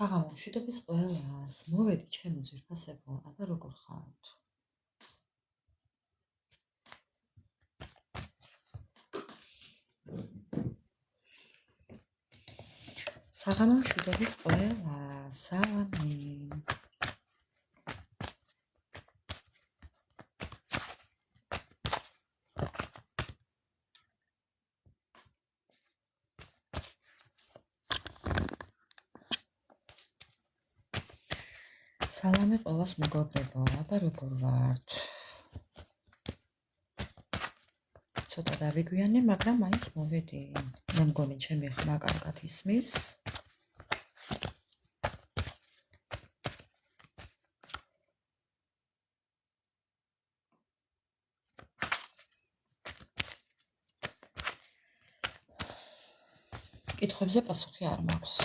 საღამო მშვიდობის ყველას. მოვედი ჩემო ძვირფასებო, აბა როგორ ხართ? საღამო მშვიდობის ყველას. სალამი. სალამი ყველას მეგობრებო, აბა როგორ ვართ? ცოტა დავიგვიანე, მაგრამ მაინც მოვედი. მე მგონი ჩემი ხმა კარგად ისმის. კითხვებზე პასუხი არ მაქვს.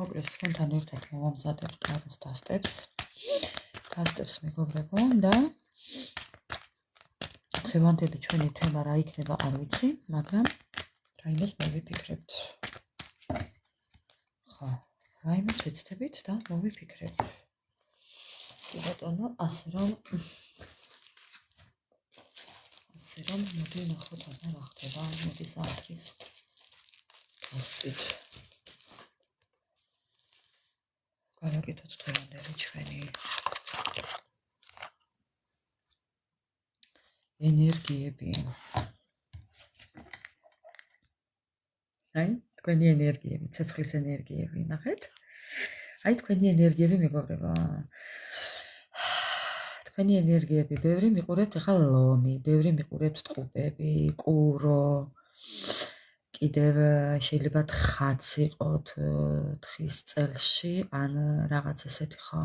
მოკლედ თქვენთან ერთად მოვამზადებ კაროს დასტებს მეგობრებო და დღევანდელი ჩვენი თემა რა იქნება არ ვიცი, მაგრამ რაიმეს მოვიფიქრებთ. ხო, რაიმეს ვეცდებით და მოვიფიქრებთ. კი ბატონო, ასე რომ მოდი ნახოთ აბა რა ხდება, მოდი საათრის დასტით. გავაკეთოთ დღევანდელი ჩვენი ენერგიები. თქვენი ენერგიები, ცეცხლის ენერგიები, ნახეთ? თქვენი ენერგიები მეგობრებო. თქვენი ენერგიები, ბევრი მიყურებთ ახლა ლომი, ბევრი მიყურებთ ტყუპები, კურო. კიდევ შეიძლება თხაც იყოთ თხის წელში, ან რაღაც ესეთი ხო,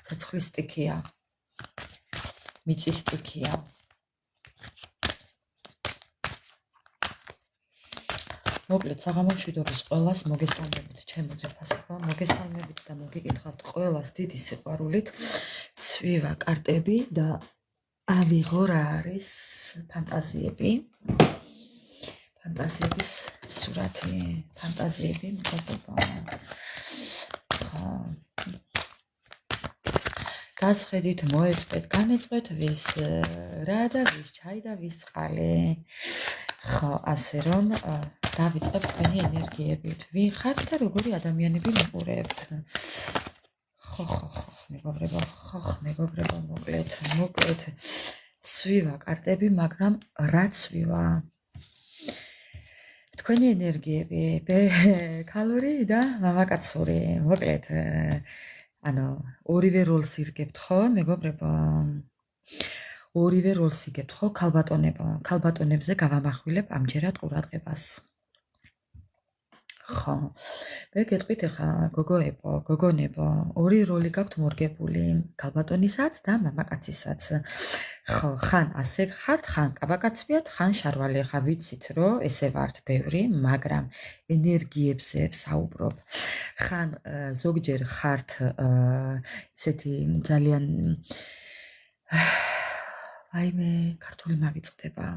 ცეცხლის სტიქია, მიწის სტიქია. მოკლედ საღამო მშვიდობის ყველას მოგესალმებით, ჩემო ძვირფასებო, მოგესალმებით და მოგიკითხავთ ყველას დიდი სიყვარულით. ცვივა კარტები და ავიღო რა არის ფანტაზიები. ფანტაზიების სურათი, ფანტაზიები მოგება. გასხედით, მოეწყვეთ, გამეწყვეთ ვის რა და ვის ჩაი და ვის წყალი. ხო, ასე რომ დავიწყებ თქვენი ენერგიებით. ვინ ხართ და როგორი ადამიანები მიყურებთ? ხო, მეგობრებო, მოკლედ ცვივა კარტები, მაგრამ რა ცვივა? თქვენი ენერგიები, ქალური და მამაკაცური, მოკლედ, ორივე როლს ირგებთ, ხო, მეგობრებო? ორივე როლს იგებთ, ხო, ქალბატონებზე გავამახვილებ ამჯერად ყურადღებას. ხო, მე გეტყვით ახლა გოგონებო, ორი როლი გაქვთ მორგებული, ქალბატონისაც და მამაკაცისაც. ხო, ხან ასე ხართ, ხან კაბაკაცვიათ, ხან შარვალი. ხა ვიცით, რომ ესე ვართ ბევრი, მაგრამ ენერგიებზე ვსაუბრობ. ხან ზოგჯერ ხართ ისეთი ძალიან მე ქართული მავიწყდება.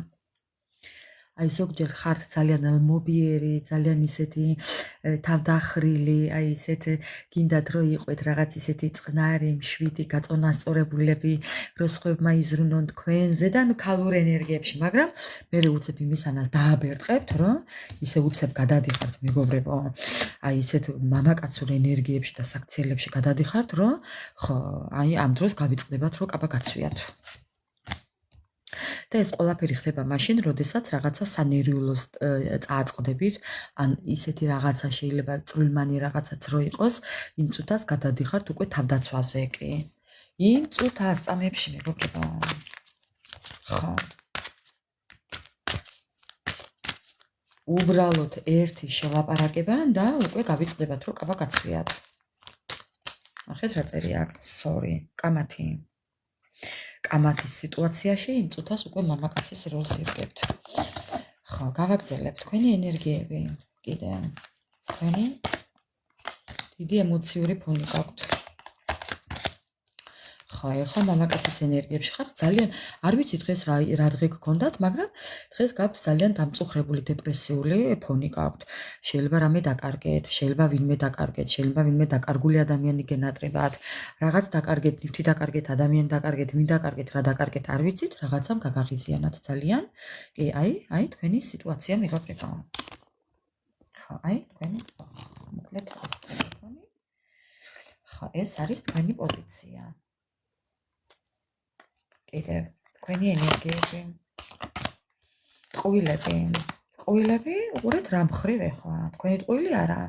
ზოგჯერ ხართ ძალიან ელმობიერი, ძალიან ისეთი თავდახრილი, ისეთ გინდათ რომ იყვეთ რაღაც ისეთი წყნარი, მშვიდი, გაწონასწორებულები, რომ სხვებმა იზრუნონ თქვენზე და ქალურ ენერგიებში, მაგრამ მე უცებ იმისანაც დააბერტყებთ, რომ ისე უცებ გადადიხართ მეგობრებო, ისეთ მამაკაცურ ენერგიებში და საქციელებში გადადიხართ, რომ ხო, ამ დროს გავიწყდებათ, რომ კაბაკაცვიათ. და ეს ყველაფერი ხდება მაშინ, როდესაც რაღაცა სანერვიულოს წააწყდებით, ან ისეთი რაღაცა შეიძლება წვრილმანი რაღაცაც რო იყოს, იმ წუთას გადადიხართ უკვე თავდაცვაზე კი. იმ წუთას წამებში მეგობრებო. ხო. უბრალოდ ერთი შევაპარაკება და უკვე გავიწყდებათ, რომ კაბაკაცვიათ. ნახეთ რა წერია აქ. Sorry, კამათი. კამათის სიტუაციაში იმ წუთას უკვე მამაკაცის როლს ირგებთ. ხო, გავაგრძელებთ თქვენი ენერგიები. კიდე თქვენი დიდი ემოციური ფონი გაქვთ. ხო, ეხლა მამაკაცის ენერგიებში ხართ ძალიან, არ ვიცი დღეს რა დღე გქონდათ, მაგრამ დღეს გაქვთ ძალიან დამწუხრებული დეპრესიული ფონი გაქვთ. შეიძლება რამე დაკარგეთ, შეიძლება ვინმე დაკარგეთ, შეიძლება ვინმე დაკარგული ადამიანი გენატრებათ, რაღაც დაკარგეთ, ნივთი დაკარგეთ, ადამიანი დაკარგეთ, ვინ დაკარგეთ, რა დაკარგეთ, არ ვიცით, რაღაცამ გაგაღიზიანათ ძალიან. კი, აი თქვენი სიტუაცია მეგობრებო. ხო, აი თქვენი მოკლედ ეს ტელეფონი. ხო, ეს არის თქვენი პოზიცია. კიდევ თქვენი ენერგიები. ტყუილები, უყურეთ რა მხრივ ეხლა. თქვენი ტყუილი არა.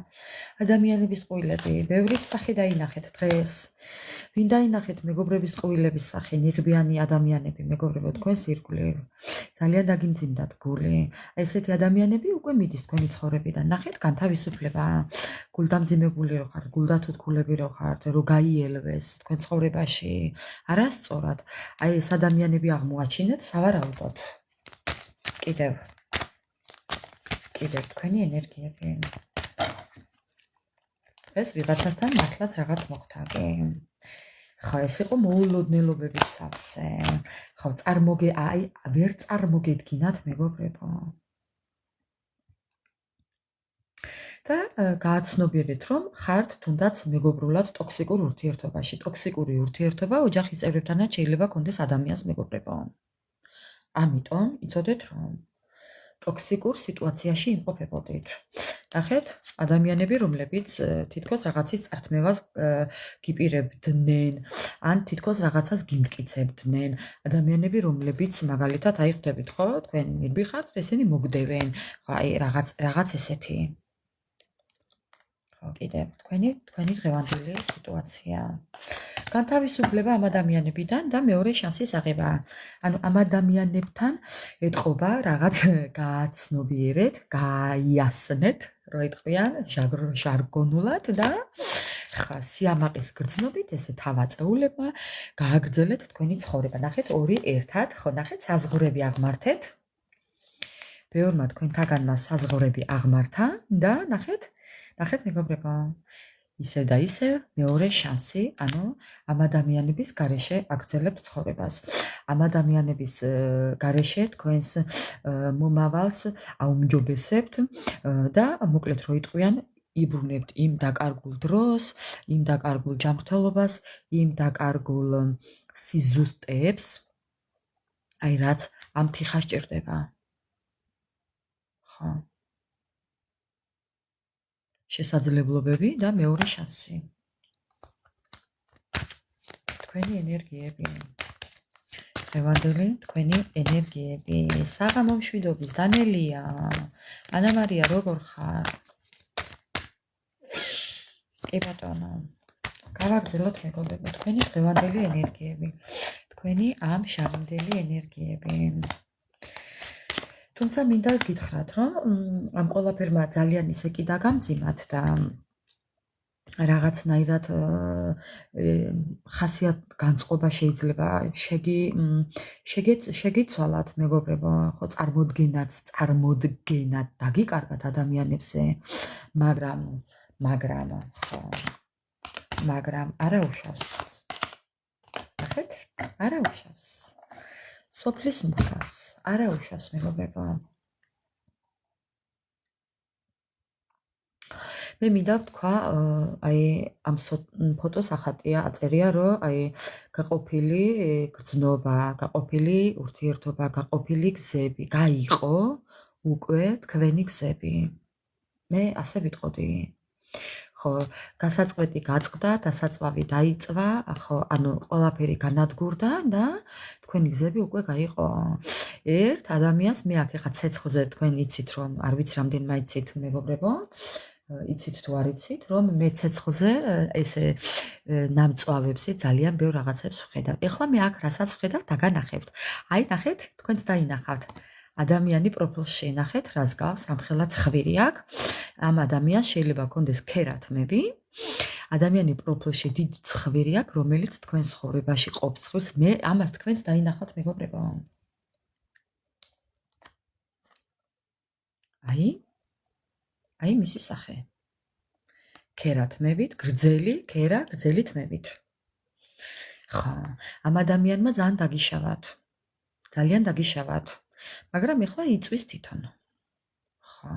ადამიანების ტყუილები, ბევრის სახე დაინახეთ დღეს. ვინ დაინახეთ მეგობრების ტყუილების სახე, ნიღბიანი ადამიანები, მეგობრებო, თქვენს ირგვლივ. ძალიან დაგიმძიმდათ გული. ესეთი ადამიანები უკვე მიდის თქვენი ცხოვრებიდან. ნახეთ, განთავისუფლება. გულდამძიმებული რო ხართ, გულდათუთქულები რო ხართ, რო გაიელვეს თქვენ ცხოვრებაში. არასწორად. აი ეს ადამიანები აღმოაჩინეთ სავარაუდოდ. კიდევ თქვენი ენერგიები. ეს ვიღაცასთან მართლაც რაღაც მოხდა, კი. ხო, ეს იყო მოულოდნელობების სავსე. ხო, ვერ წარმოგედგინათ, მეგობრებო. და გააცნობიერეთ, რომ ხართ თუნდაც მეგობრულად ტოქსიკურ ურთიერთობაში. ტოქსიკური ურთიერთობა ოჯახის წევრებთანაც შეიძლება კონდეს ადამიანს, მეგობრებო. ამიტომ იცოდეთ, რომ ტოქსიკურ სიტუაციაში იმყოფებოდით. ნახეთ, ადამიანები, რომლებიც თითქოს რაღაცის წართმევას გიპირებდნენ, ან თითქოს რაღაცას გიმტკიცებდნენ. ადამიანები, რომლებიც მაგალითად აი ხვდებით, ხო, თქვენ ნირბი ხართ, ესენი მოგდევენ. ხო, აი რაღაც ესეთი. ხო, კიდევ თქვენი დღევანდელი სიტუაცია. განთავისუფლება ამ ადამიანებიდან და მეორე შანსის აღება. ანუ ამ ადამიანებთან ეთყობა რაღაც გააცნობიერეთ, გაიასნეთ, რო იტყვიან ჟარგონულად და ხა სიამაყის გრძნობით ესე თავაწეულებმა გააგრძელეთ თქვენი ცხოვრება. ნახეთ, ორი ერთად, ხო, ნახეთ, საზღვრები აღმართეთ. ბევრმა თქვენთაგანმა საზღვრები აღმართა და ნახეთ, მეგობრებო, ისევ და ისევ მეორე შანსი, ანუ ამ ადამიანების გარეშე აგრძელებთ ცხოვრებას. ამ ადამიანების გარეშე თქვენს მომავალს აუმჯობესებთ და მოკლედ რო იტყვიან, იბრუნებთ იმ დაკარგულ დროს, იმ დაკარგულ ჯანმრთელობას, იმ დაკარგულ სიზუსტეებს, აი რაც ამ თიხა სჭირდება. ხო. შესაძლებლობები და მეორე შანსი. თქვენი ენერგიები. დღევანდელი თქვენი ენერგიები. საღამო მშვიდობის, დანელია. ანა მარია, როგორ ხარ? კი ბატონო. გავაგრძელოთ, მეგობრებო, თქვენი დღევანდელი ენერგიები. თქვენი ამ შარდელი ენერგიები. თუმცა მინდა გითხრათ, რომ ამ ყველაფერმა ძალიან ისე კი დაგამძიმათ და რაღაცნაირად ხასიათ განწყობა შეიძლება შეგეცვალათ, მეგობრებო, ხო, წარმოდგენად დაგიკარგათ ადამიანებზე, მაგრამ არაუშავს. ნახეთ, არაუშავს. სოფლის მუშას არაუშავს, მეგობრებო. მე მინდა ვთქვა, აი ამ ფოტოს ახატია, აწერია, რომ აი გაყოფილი გრძნობა, გაყოფილი ურთიერთობა, გაყოფილი გზები, გაიყო უკვე თქვენი გზები. მე ასე ვიტყოდი. ხო, გასაწყვეტი გაწყდა, დასაწვავი დაიწვა, ხო, ანუ ყველაფერი განადგურდა და თქვენი გზები უკვე გაიყო. ერთ ადამიანს მე აქ ეხა ცეცხლზე თქვენ იცით, რომ არ ვიცი რამდენ მაიცით, მეგობრებო, იცით თუ არ იცით, რომ მე ცეცხლზე ესე ნამწვავებში ძალიან ბევრ რაღაცებს ვხედავ. ეხლა მე აქ რასაც ვხედავ, დაგანახებთ. აი, ნახეთ, თქვენც დაინახავთ. ადამიანი პროფილში ნახეთ, რას გავს, ამხელა ცხვირი აქვს. ამ ადამიანს შეიძლება კონდეს ქერათმები. ადამიანი პროფილში დიდ ცხვირი აქვს, რომელიც თქვენ ცხოვრებაში ყოფს ცხვირს. მე ამას თქვენს დაინახავთ, მეგობრებო. აი მისი სახე. ქერა თმებით, გრძელი, ქერა, გრძელი თმებით. ხო, ამ ადამიანმა ძალიან დაგიშავათ. ძალიან დაგიშავათ. მაგრამ ეხლა იწვის თვითონ. ხო,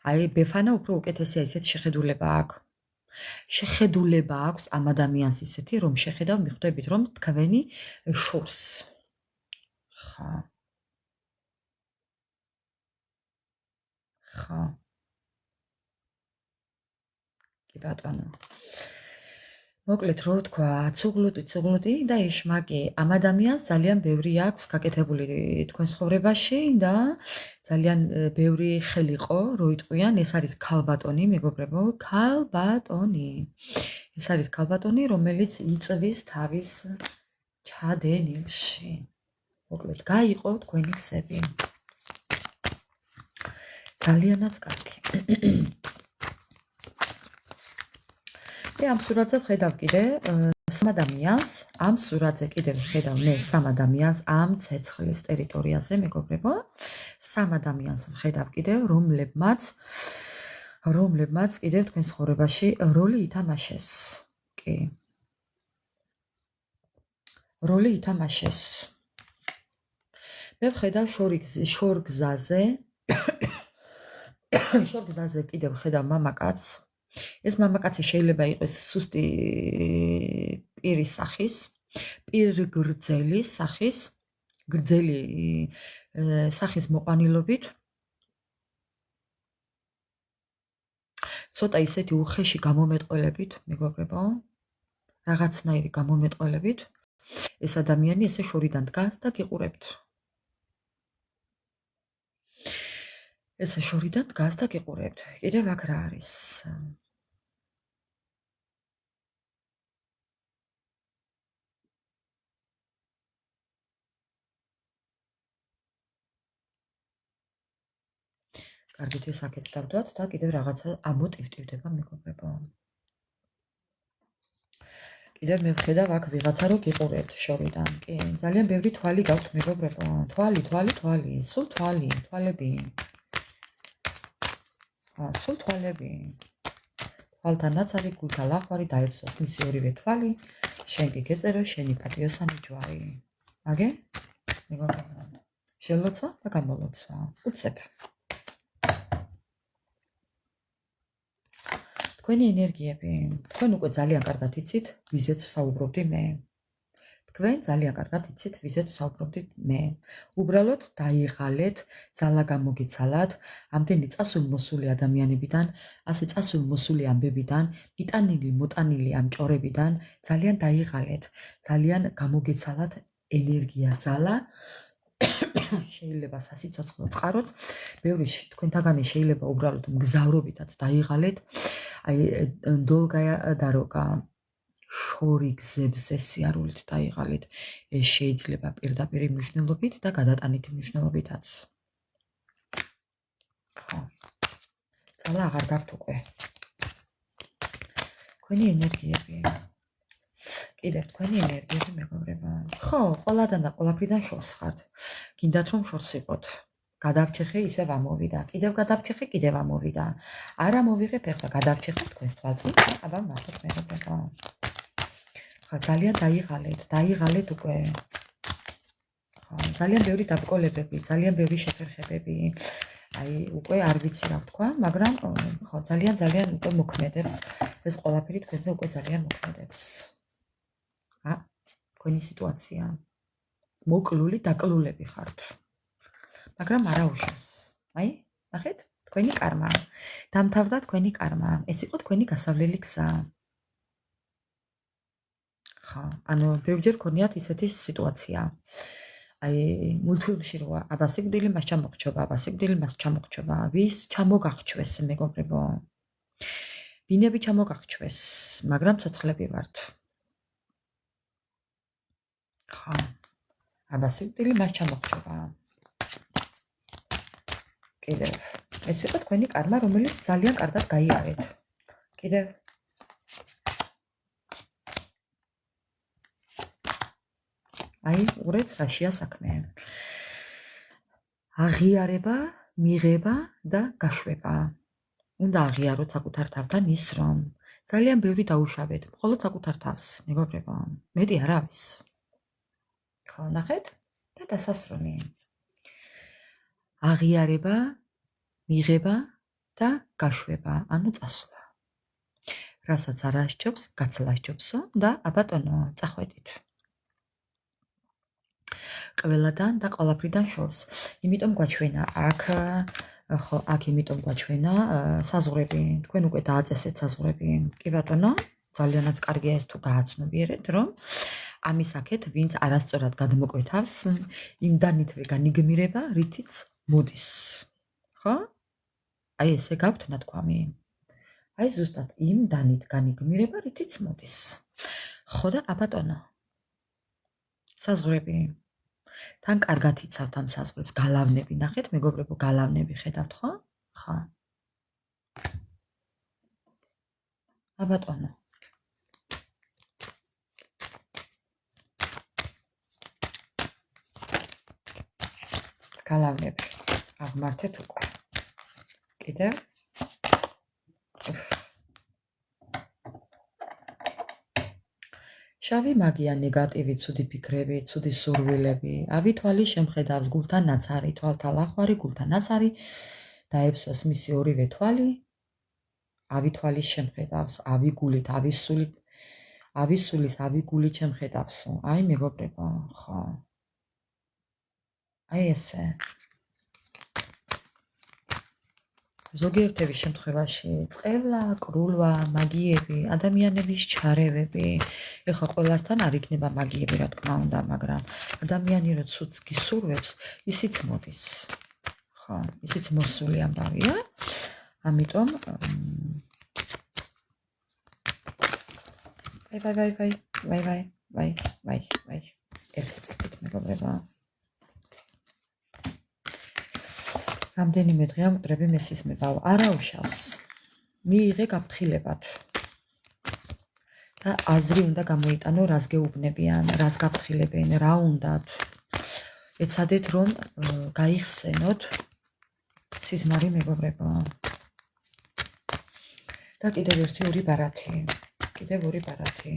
აი ბეფანა უფრო უკეთესია, ისეთ შეხედულება აქვს. შეხედულება აქვს ამ ადამიანს ისეთი, რომ შეხედავ მიხვდებით, რომ თქვენი შორს. ხო. ხო. კი ბატონო. მოკლედ რო თქვა, ცუღლუტი და ეშმაკი. ამ ადამიანს ძალიან ბევრი აქვს გაკეთებული თქვენ ცხოვრებაში და ძალიან ბევრი ხელი ყო, რო იტყვიან, ეს არის ქალბატონი, მეგობრებო, ქალბატონი. ეს არის ქალბატონი, რომელიც იწვის თავის ჩადენილში. მოკლედ, გაიყო თქვენი გზები. ძალიანაც კარგი. მე ამ სურათზე ვხედავ კიდე სამ ადამიანს, ამ სურათზე კიდე ვხედავ მე სამ ადამიანს ამ ცეცხლის ტერიტორიაზე, მეგობრებო. სამ ადამიანს ვხედავ კიდე, რომლებმაც კიდევ თქვენ ცხოვრებაში როლი ითამაშეს. კი. როლი ითამაშეს. მე ვხედავ შორგზაზე. შორგზაზე კიდე ვხედავ მამაკაცს. ეს მამაკაცი შეიძლება იყოს სუსტი პირის სახის, პირგრძელი სახის, გრძელი სახის მოყვანილობით. ცოტა ისეთი უხეში გამომეტყველებით, მეგობრებო, რაღაცნაირი გამომეტყველებით. ეს ადამიანი ესე შორიდან დგას და გიყურებთ. ესე შორიდან დგას და გიყურებთ. კიდევ აქ რა არის? კარგით, ეს აქეთ დავდოთ და კიდევ რაღაცა ამოტივტივდება, მეგობრებო. კიდევ მე ვხედავ აქ ვიღაცა რო გიყურებთ შორიდან. კი, ძალიან ბევრი თვალი გაქვთ, მეგობრებო. თვალი, სულ თვალები. სულ თვალები. თვალთანაც არის გულთა ლახვარი დაებსოს მისი ორივე თვალი. შენ კი გეწერო შენი პატიოსანი ჯვარი. აგე? მეგობრებო. შელოცვა და გამოლოცვა. უცებ. თქვენი ენერგიები, თქვენ უკვე ძალიან კარგად იცით, ვიზეც ვსაუბრობდი მე. თქვენ ძალიან კარგად იცით, ვიზეც ვსაუბრობდით მე. უბრალოდ დაიღალეთ, ძალა გამოგიცალათ, ამდენი წასულ-მოსული ადამიანებიდან, ასე წასულ-მოსული ამბებიდან, მიტანილი-მოტანილი ამ ჭორებიდან, ძალიან დაიღალეთ, ძალიან გამოგიცალათ ენერგია, ძალა. შეიძლება სასიცოცხლო წყაროც, ბევრი თქვენთაგანი შეიძლება უბრალოდ მგზავრობითაც დაიღალეთ, აი დოლგა დაროგა შორი გზებზე სიარულით დაიღალეთ. ეს შეიძლება პირდაპირ მნიშვნელობით და გადატანითი მნიშვნელობითაც. ხო. ძალა აღარ გაქვთ უკვე. თქვენი ენერგიები. კიდევ თქვენი ენერგიები, მეგობრებო. ხო, ყველადან და ყველაფრიდან შორს ხართ. გინდათ რომ შორს იყოთ. გადავჩეხე ისევ ამოვიდა. კიდევ გადავჩეხე, კიდევ ამოვიდა. არა მოვიღებ ეხლა გადავჩეხე თქვენს თვალწინ. აბა მართლა მეგობრებო. ხო, ძალიან დაიღალეთ უკვე. ხო, ძალიან ბევრი დაბკოლებები, ძალიან ბევრი შეფერხებები. აი, უკვე არ ვიცი რა ვთქვა, მაგრამ ხო, ძალიან უკვე მოქმედებს. ეს ყველაფერი თქვენზე უკვე ძალიან მოქმედებს. თქვენი სიტუაცია. მოკლული, დაკლულები ხართ. მაგრამ არა უშავს. აი, ნახეთ, თქვენი კარმა. დამთავრდა თქვენი კარმა. ეს იყო თქვენი გასავლელი გზა. ხო, ანუ ბევრჯერ ქონიათ ისეთი სიტუაცია. აი, მულტფილმში როა, აბა სიკვდილი მას ჩამოგჩობა, ვის ჩამოგახჩვეს, მეგობრებო. ვინები ჩამოგახჩვეს, მაგრამ ცოცხლები ვართ. ხო. აბა სიკვდილი მას ჩამოგჩობა. კიდევ ეს იყო თქვენი კარმა, რომელიც ძალიან კარგად გაიარეთ. კიდევ აი, უყურეთ, რაშია საქმე. აღიარება, მიღება და გაშვება. უნდა აღიაროთ საკუთარ თავთან ის, რომ ძალიან ბევრი დაუშავეთ, მხოლოდ საკუთარ თავს, მეგობრებო, მეტი არ არის. ხო, ნახეთ და დასასრული. აღიარება, მიღება და გაშვება, ანუ წასვლა. რასაც არ ასჯობს, გაცლასჯობსო და აბატონო, წახვედით. ყველადან და ყველაფრიდან შორს. იმიტომ გვაჩვენა აქ, ხო, აქ იმიტომ გვაჩვენა საზღვრები. თქვენ უკვე დააწესეთ საზღვრები. კი ბატონო, ძალიანაც კარგია ეს თუ გააცნობიერეთ, რომ ამის აქეთ ვინც არასწორად გადმოკვეთავს, იმ დანითვე განიგმირება, რითიც მოდის. ხო? აი ესე გაქვთ ნათქვამი. აი ზუსტად იმ დანით განიგმირება, რითიც მოდის. ხო და აბატონო. საზღვრები. თან კარგად იცავთ ამ საზღვრებს, გალავნები, ნახეთ, მეგობრებო, გალავნები ხედავთ, ხო? ხო. აბატონო. გალავნები. აღმართეთ უკვე. კიდევ. შავი მაგია, ნეგატივი, ცუდი ფიქრები, ცუდი სურვილები, ავითვალი შემხედავს გულთან ნაცარი, თვალთა ლახვარი, გულთან ნაცარი, დაებსოს მისი ორივე თვალი, ავითვალის შემხედავს, ავიგულით, ავისულის, ავიგულით შემხედავსო. აი მეგობრებო, ხო. აი ესე. ზოგიერთების შემთხვევაში წყევლა, კრულვა, მაგიები, ადამიანების ჩარევები. ეხლა ყველასთან არ იქნება მაგიები, რა თქმა უნდა, მაგრამ ადამიანი რო ცუდს გისურვებს, ისიც მოდის. ხო, ისიც მოსული ამბავია. ამიტომ ვაი. ერთი წუთით მეგობრებო. რამდენიმე დღეა მტრები მესისმებავ, არა უშავს. მიიღე გაფრთხილებად. და აზრი უნდა გამოიტანო, რას გეუბნებიან, რას გაფრთხილებენ, რა უნდათ. ეცადეთ რომ გაიხსენოთ სიზმარი მეგობრებო. და კიდევ ერთი ორი ბარათი. კიდევ ორი ბარათი.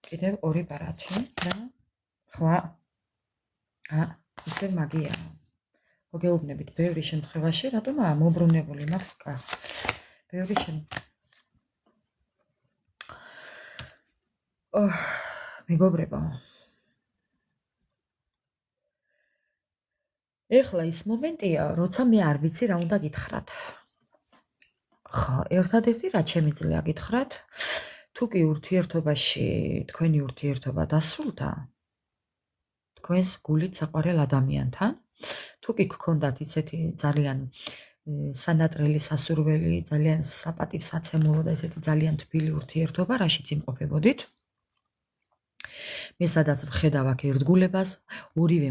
კიდევ ორი ბარათი და ხვა ისე მაგია. მოგეუბნებით, ბევრი შემთხვევაში, რატომაა მობრუნებული მაქვს კა. ბევრი მეგობრებო. ეხლა ის მომენტია, როცა მე არ ვიცი რა უნდა გითხრათ. ხო, ერთადერთი რაც შემიძლია გითხრათ, თუ კი ურთიერთობაში, თქვენი ურთიერთობა დასრულდა, თქვენს გულით საყვარელ ადამიანთან, თუ კი გქონდათ ისეთი ძალიან სანატრელი, სასურველი, ძალიან საპატივსაცემულო და ესეთი ძალიან თბილი ურთიერთობა, რაშიც იმყოფებოდით. მე სადაც ვხედავ აქ ერთგულებას, ორივე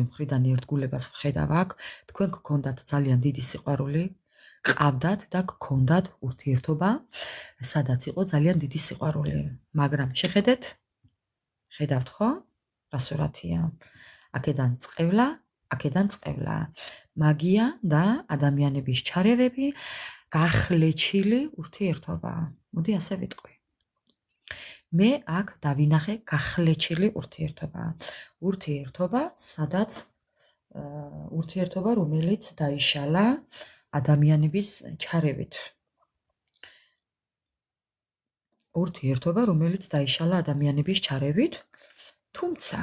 მხრიდან ერთგულებას ვხედავ აქ, თქვენ გქონდათ ძალიან დიდი სიყვარული, ყავდათ და გქონდათ ურთიერთობა, სადაც იყო ძალიან დიდი სიყვარული, მაგრამ შეხედეთ, ხედავთ ხო? რა სურათია? აქედან წყევლა, მაგია და ადამიანების ჩარევები, გახლეჩილი ურთიერთობა. მოდი ასე ვიტყვი. მე აქ დავინახე გახლეჩილი ურთიერთობა. ურთიერთობა, რომელიც დაიშალა ადამიანების ჩარევით. თუმცა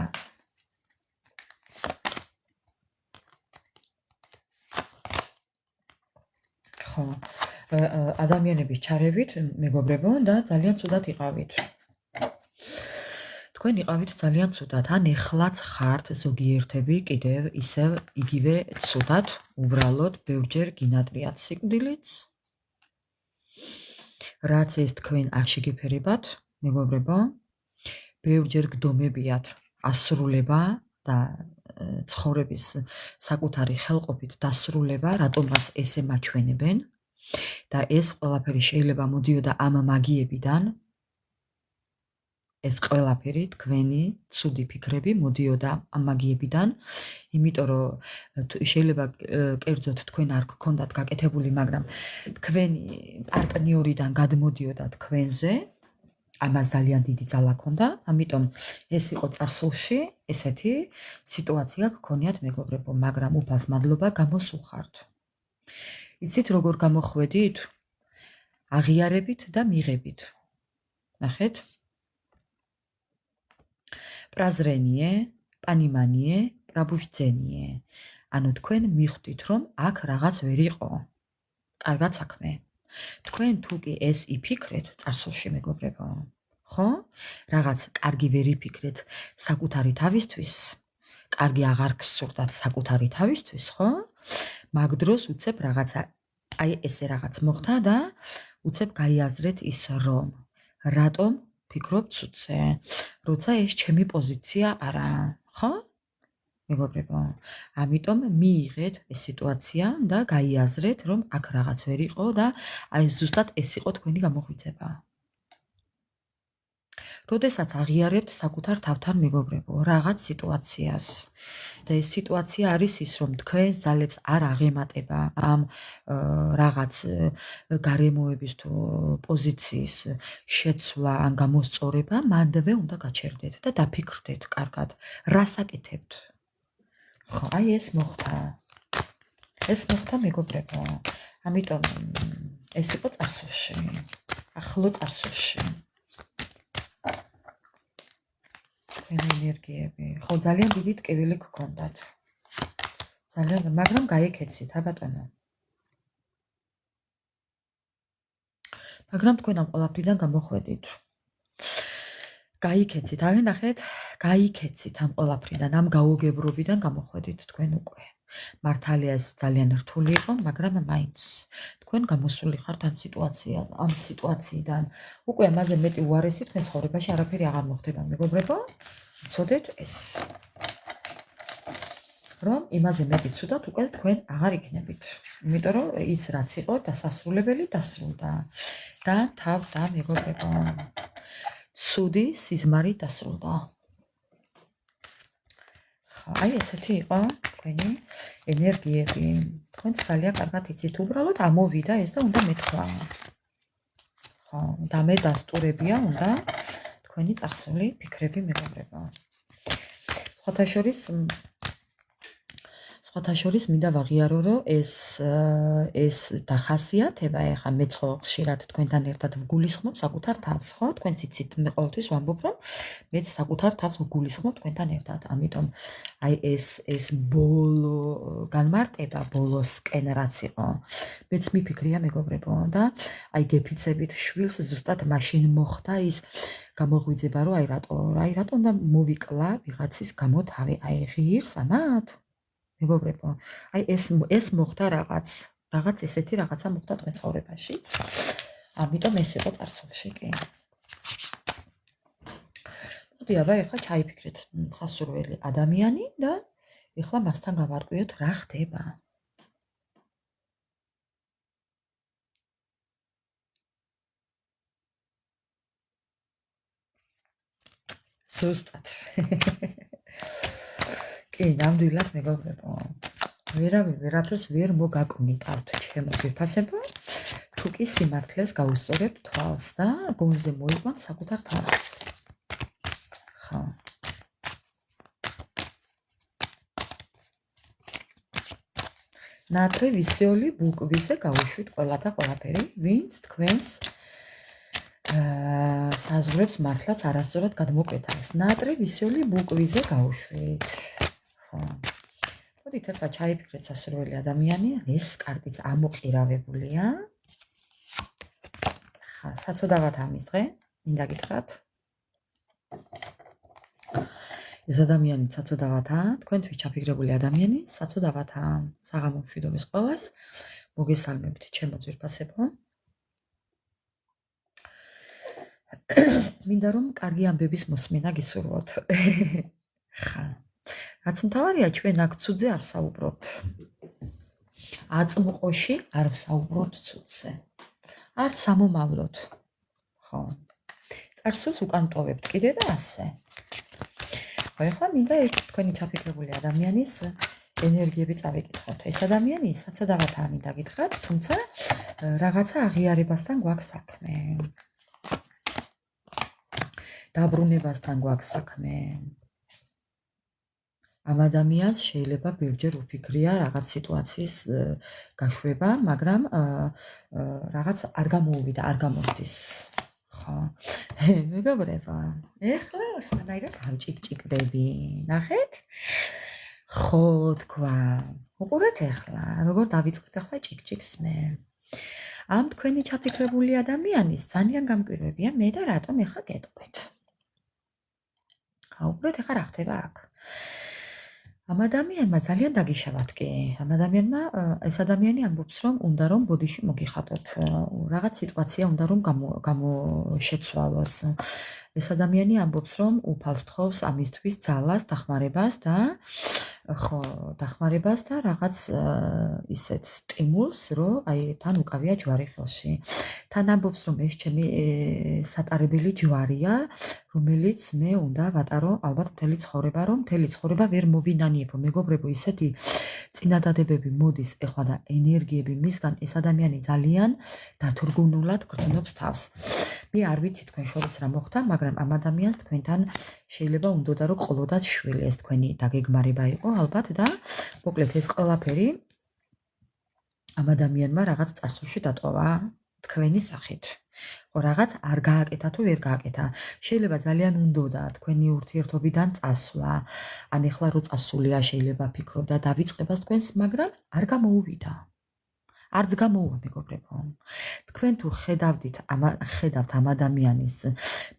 ხო, ადამიანების ჩარევით, მეგობრებო, და ძალიან ცუდად იყავით. თქვენ იყავით ძალიან ცუდად, ან ეხლაც ხართ ზოგიერთები კიდევ ისევ იგივე ცუდად, უბრალოდ ბევრჯერ გინატრიათ სიკვდილიც. რაც ეს თქვენ არ შეგეფერებათ, მეგობრებო, ბევრჯერ გდომებიათ ასრულება და ცხოვრების საკუთარი ხელყოფით დასრულება, რატომაც ესე მაჩვენებენ, და ეს ყველაფერი შეიძლება მოდიოდა ამ მაგიებიდან. ეს ყველაფერი თქვენი ცუდი ფიქრები მოდიოდა ამ მაგიებიდან, იმიტომ რომ შეიძლება კერძოდ თქვენ არ გქონდათ გაკეთებული, მაგრამ თქვენი პარტნიორიდან გადმოდიოდა თქვენზე, ამას ძალიან დიდი ძალა ჰქონდა, ამიტომ ეს იყო წარსულში ესეთი სიტუაცია გქონიათ მეგობრებო, მაგრამ უფალს მადლობა გამოსუხართ. იცით როგორ გამოხვედით? აღიარებით და მიღებით. ნახეთ? პრაზრენიე, პანიმანიე, პრაბუჟძენიე. ანუ თქვენ მიხვდით, რომ აქ რაღაც ვერ იყო. კარგად საქმე. თქვენ თუ კი ეს იფიქრეთ წარსულში მეგობრებო, ხო? რაღაც კარგი ვერ იფიქრეთ საკუთარი თავისთვის, კარგი აღარ გსურდათ საკუთარი თავისთვის, ხო? მაგ დროს უცებ რაღაცა, აი ესე რაღაც მოხდა და უცებ გაიაზრეთ ის რომ რატომ ფიქრობ ცუცე, როცა ეს ჩემი პოზიცია არა, ხო? მეგობრებო, ამიტომ მიიღეთ ეს სიტუაცია და გაიაზრეთ, რომ აქ რაღაც ვერ იყო და აი ზუსტად ეს იყო თქვენი გამოღვიძება. როდესაც აღიარებთ საკუთარ თავთან მეგობრებო, რაღაც სიტუაციას და ეს სიტუაცია არის ის, რომ თქვენს ძალებს არ აღემატება ამ რაღაც გარემოების თუ პოზიციის შეცვლა ან გამოსწორება, მანდვე უნდა გაჩერდეთ და დაფიქრდეთ კარგად, რას აკეთებთ. ხო, აი ეს მოხდა. ეს მოხდა მეგობრებო. ამიტომ ეს იყო წარსულში. ახლო წარსულში. ენერგიები. ხო, ძალიან დიდი ტკივილი გქონდათ. ძალიან, მაგრამ გაიქეცით, ბატონო. მაგრამ თქვენ ამ ყველაფრიდან გამოხვედით. გაიქეცით, აი ნახეთ, გაიქეცით ამ ყველაფრიდან, ამ გაუგებრობიდან გამოხვედით თქვენ უკვე. მართალია ეს ძალიან რთული იყო, მაგრამ მაინც თქვენ გამოსული ხართ ამ სიტუაციიდან. უკვე ამაზე მეტი უარესი თქვენ ცხოვრებაში არაფერი აღარ მოხდება, მეგობრებო. იცოდეთ ეს. რომ იმაზე მეტი ცუდად უკვე თქვენ აღარ იქნებით. იმიტომ რომ ის რაც იყო დასასრულებელი დასრულდა. და თავ და მეგობრებო. ცუდი სიზმარი დასრულდა. აი ესეთი იყო თქვენი ენერგიები. თქვენ ძალიან კარგად იცით, უბრალოდ ამოვიდა ეს და უნდა მეთქვა. ხო, და მე დასტურებია უნდა თქვენი წარსული ფიქრები მეგობრებო. სხვათა შორის მინდა ვაღიარო, რომ ეს დახასიათება, ეხლა მეც ხო ხშირად თქვენთან ერთად ვგულისხმობ საკუთარ თავს, ხო? თქვენც იცით, მე ყოველთვის ვამბობ, რომ მეც საკუთარ თავს ვგულისხმობ თქვენთან ერთად. ამიტომ აი ეს ბოლო განმარტება, ბოლოსკენ რაც იყო, მეც მიფიქრია მეგობრებო და აი გეფიცებით შვილს ზუსტად მაშინ მოხდა ის გამოღვიძება, რომ აი რატო უნდა მოვიკლა ვიღაცის გამო თავი, აი ღირს ამათ? მეგობრებო, აი ეს მოხდა რაღაც ესეთი რაღაცა მოხდა თქვენ ცხოვრებაშიც. ამიტომ ეს იყო წარსულში კი. მოდი აბა ეხლა ჩაიფიქრეთ სასურველი ადამიანი და ეხლა მასთან გავარკვიოთ რა ხდება. ზუსტად. კი, ნამდვილად მეგობრებო. ვერაფერს ვერ მოგაკვნიტავთ ჩემო ძვირფასებო. თუ კი სიმართლეს გაუსწორებთ თვალს და გონზე მოიყვანთ საკუთარ თავს. ხო. ნატრე ვისეული ბუკვიზე გავუშვით ყველა და ყველაფერი, ვინც თქვენს საზღვრებს მართლაც არასწორად გადმოკვეთავს. ნატრე ვისეული ბუკვიზე გავუშვით. ხო. მოდით ეხლა ჩაიფიქრეთ სასურველი ადამიანი, ეს კარტიც ამოყირავებულია. ხა, საწოდავად ამის დღე, მინდა გითხრათ. ეს ადამიანი საწოდავათაა, თქვენთვის ჩაფიქრებული ადამიანი საწოდავათაა. საღამო მშვიდობის ყველას მოგესალმებთ ჩემო ძვირფასებო. მინდა რომ კარგი ამბების მოსმენა გისურვოთ. ხა. რაც მთავარია ჩვენ აქ ცუდზე არ საუბრობთ. აწმყოში არ ვსაუბრობ ცუცზე. არც ამომავლოთ. ხო. წარსულს უკან ტოვებთ კიდე და ასე. ახლა მინდა ეს თქვენი ჩაფიქრებული ადამიანის ენერგიები წავიკითხოთ. ეს ადამიანი საცოდავათაა მინდა გითხრათ, თუმცა რაღაცა აღიარებასთან გვაქვს საქმე. დაბრუნებასთან გვაქვს საქმე. ამ ადამიანს შეიძლება ბევრჯერ უფიქრია რაღაც სიტუაციის გაშვება, მაგრამ რაღაც არ გამოუვიდა, არ გამოსდის. ხო. მეგობრებო, ეხლა სხვანაირად ავჭიკჭიკდები. ნახეთ? ხო, თქვა. უყურეთ ეხლა, როგორ დავიწყეთ ახლა ჭიკჭიკს მე. ამ თქვენი ჩაფიქრებული ადამიანის ძალიან გამკვირვებია მე და რატომ ეხლა გეტყვით. უყურეთ ეხლა რა ხდება აქ. ამ ადამიანმა ძალიან დაგიშავათ კი. ამ ადამიანმა ეს ადამიანი ამბობს რომ უნდა რომ ბოდიში მოგიხატოთ. რაღაც სიტუაცია უნდა რომ გამოშეცვალოს. ეს ადამიანი ამბობს რომ უფალს თხოვს ამისთვის ძალას, დახმარებას და ხო, დახმარებას და რაღაც ისეთ სტიმულს, რომ აი თან უკავია ჯვარი ხელში. თან ამბობს რომ ეს ჩემი სატარებელი ჯვარია, რომელიც მე უნდა ვატარო ალბათ მთელი ცხოვრება, რომ მთელი ცხოვრება ვერ მოვინანიებო. მეგობრებო, ისეთი წინადადებები მოდის ეხლა და ენერგიები მისგან, ეს ადამიანი ძალიან დათრგუნულად გრძნობს თავს. მე არ ვიცი თქვენ შორის რა მოხდა, მაგრამ ამ ადამიანს თქვენთან შეიძლება უნდოდა რომ ყოლოდაც შვილი, ეს თქვენი დაგეგმარება იყო ალბათ და მოკლედ ეს ყველაფერი ამ ადამიანმა რაღაც წარსულში დატოვა თქვენი სახით. ხო, რაღაც არ გააკეთა თუ ვერ გააკეთა. შეიძლება ძალიან უნდოდა თქვენი ურთიერთობიდან წასვლა. ან ეხლა რო წასულია შეიძლება ფიქრობდა დავიწყებას თქვენს, მაგრამ არ გამოუვიდა. არც გამოუვა მეგობრებო. თქვენ თუ ხედავთ ამ ადამიანის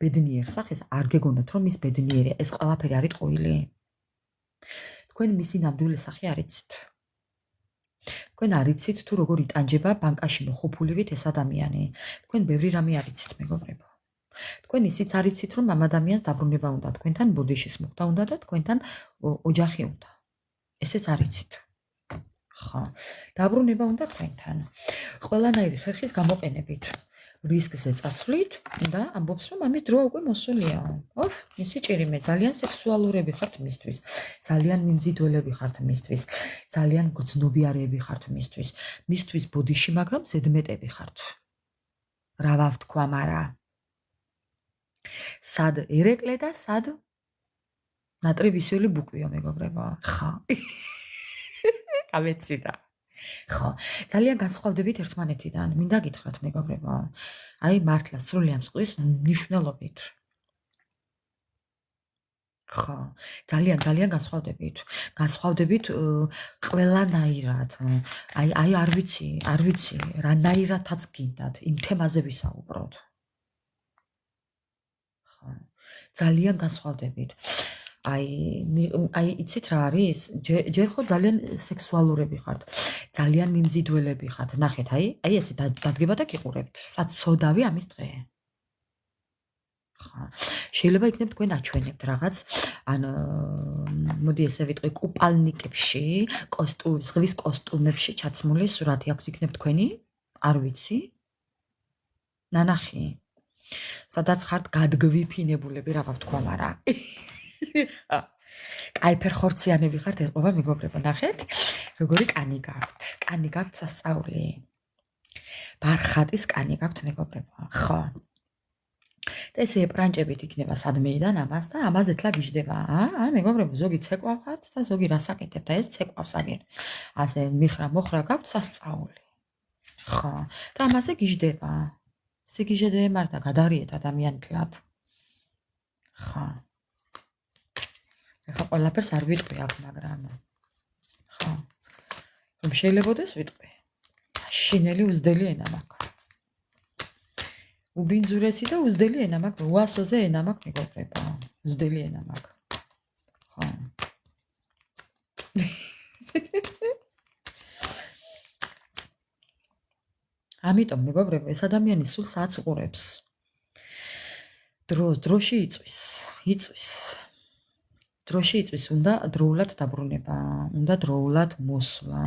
ბედნიერ სახეს, არ გეგონოთ რომ ის ბედნიერია, ეს ყველაფერი არის ტყუილი. თქვენ მისი ნამდვილი სახე არ იცით. თქვენ არ იცით თუ როგორ იტანჯება ბანკაში მოხუფულივით ეს ადამიანი. თქვენ ბევრი რამე არ იცით მეგობრებო. თქვენ ისიც არ იცით რომ ამ ადამიანს დაბრუნება უნდა, თქვენთან ბოდიშის მოხდა უნდა და თქვენთან ოჯახი უნდა. ესეც არ იცით. ხო, დაბრუნება უნდა თქვენთან. ყველანაირი ხერხის გამოყენებით, რისკზე წასვლით და ამბობს რომ ამის დრო უკვე მოსულია. ოფ, ისი ჭირიმე, ძალიან სექსუალურები ხართ მისთვის, ძალიან მიმზიდველები ხართ მისთვის, ძალიან გრძნობიარეები ხართ მისთვის ბოდიში, მაგრამ ზედმეტები ხართ. რა ვთქვა, მარა? სად ერეკლე და სად ნატრივისული ბუკვიო მეგობრებო. ხო. გამეციდა. ხო, ძალიან განსხვავდებით ერთმანეთიდან. მინდა გითხრათ მეგობრებო. აი მართლა სრული ამ წყლის მნიშვნელობით. ხო, ძალიან განსხვავდებით. განსხვავდებით ყველანაირად. აი არ ვიცი, რანაირადაც გინდათ იმ თემაზე ვისაუბროთ. ხო, ძალიან განსხვავდებით. აი იცით რა არის? ჯერ ხო ძალიან სექსუალურები ხართ, ძალიან მიმზიდველები ხართ. ნახეთ, აი ესე დადგება და გიყურებთ. საცოდავი ამის დღე. ხო. შეიძლება იქნებ თქვენ აჩვენებთ რაღაც, ან მოდი ესე ვიტყვი, კუპალნიკებში, ზღვის კოსტუმებში ჩაცმული სურათი აქვს იქნებ თქვენი? არ ვიცი. ნანახი. სადაც ხართ გადგვიფინებულები, რა ვთქვა, მარა. კაი ფერხორციანები ხართ, ეს ყობა მეგობრებო, ნახეთ, როგორი კანი გაქვთ. კანი გაქვთ სასწაული. ბარხატის კანი გაქვთ მეგობრებო, ხო. და ესე პრანჭებით იქნება სადმეიდან ამას და ამაზე თლა გიждდება. მეგობრებო, ზოგი ცეკვა ხართ და ზოგი რას აკეთებ და ეს ცეკვავს აგერ. ასე მიხრა მოხრა გაქვთ სასწაული. ხო. და ამაზე გიждდება. სიგიჟე მართა გადარიეთ ადამიანი თლად. ხო. ეხლა ყველაფერს არ ვიტყვი აქ, მაგრამ ხო. რომ შეიძლებაოდეს ვიტყვი. შინელი უზდელი ენა მაქვს. უბინძურესი და უზდელი ენა მაქვს, უასოზე ენა მაქვს მეგობრებო. უზდელი ენა მაქვს. ხო. ამიტომ მეგობრებო, ეს ადამიანი სულ საათს უყურებს. დროში იწვის. დროში იწვის უნდა დროულად დაბრუნება, უნდა დროულად მოსვლა.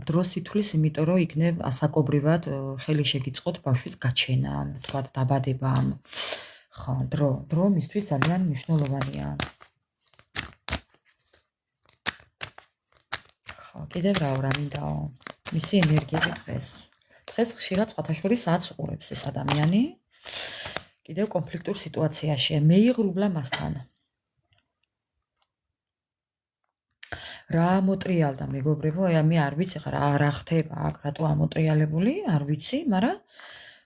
დროს ითვლის, იმიტომ რომ იქნებ ასაკობრივად ხელი შეგიწყოთ ბავშვის გაჩენა, თქვათ დაბადება. ხო, დრო მისთვის ძალიან მნიშვნელოვანია. ხო, კიდევ რა მინდაო? მისი ენერგიები დღეს ხშირად სხვათა შორის საათს უყურებს ეს ადამიანი. კიდევ კონფლიქტურ სიტუაციაშია, მეიღრუბლა მასთან. რა მოტრიალდა მეგობრებო, მე არ ვიცი რა ხდება აქ, რატო ამოტრიალებული, არ ვიცი, მაგრამ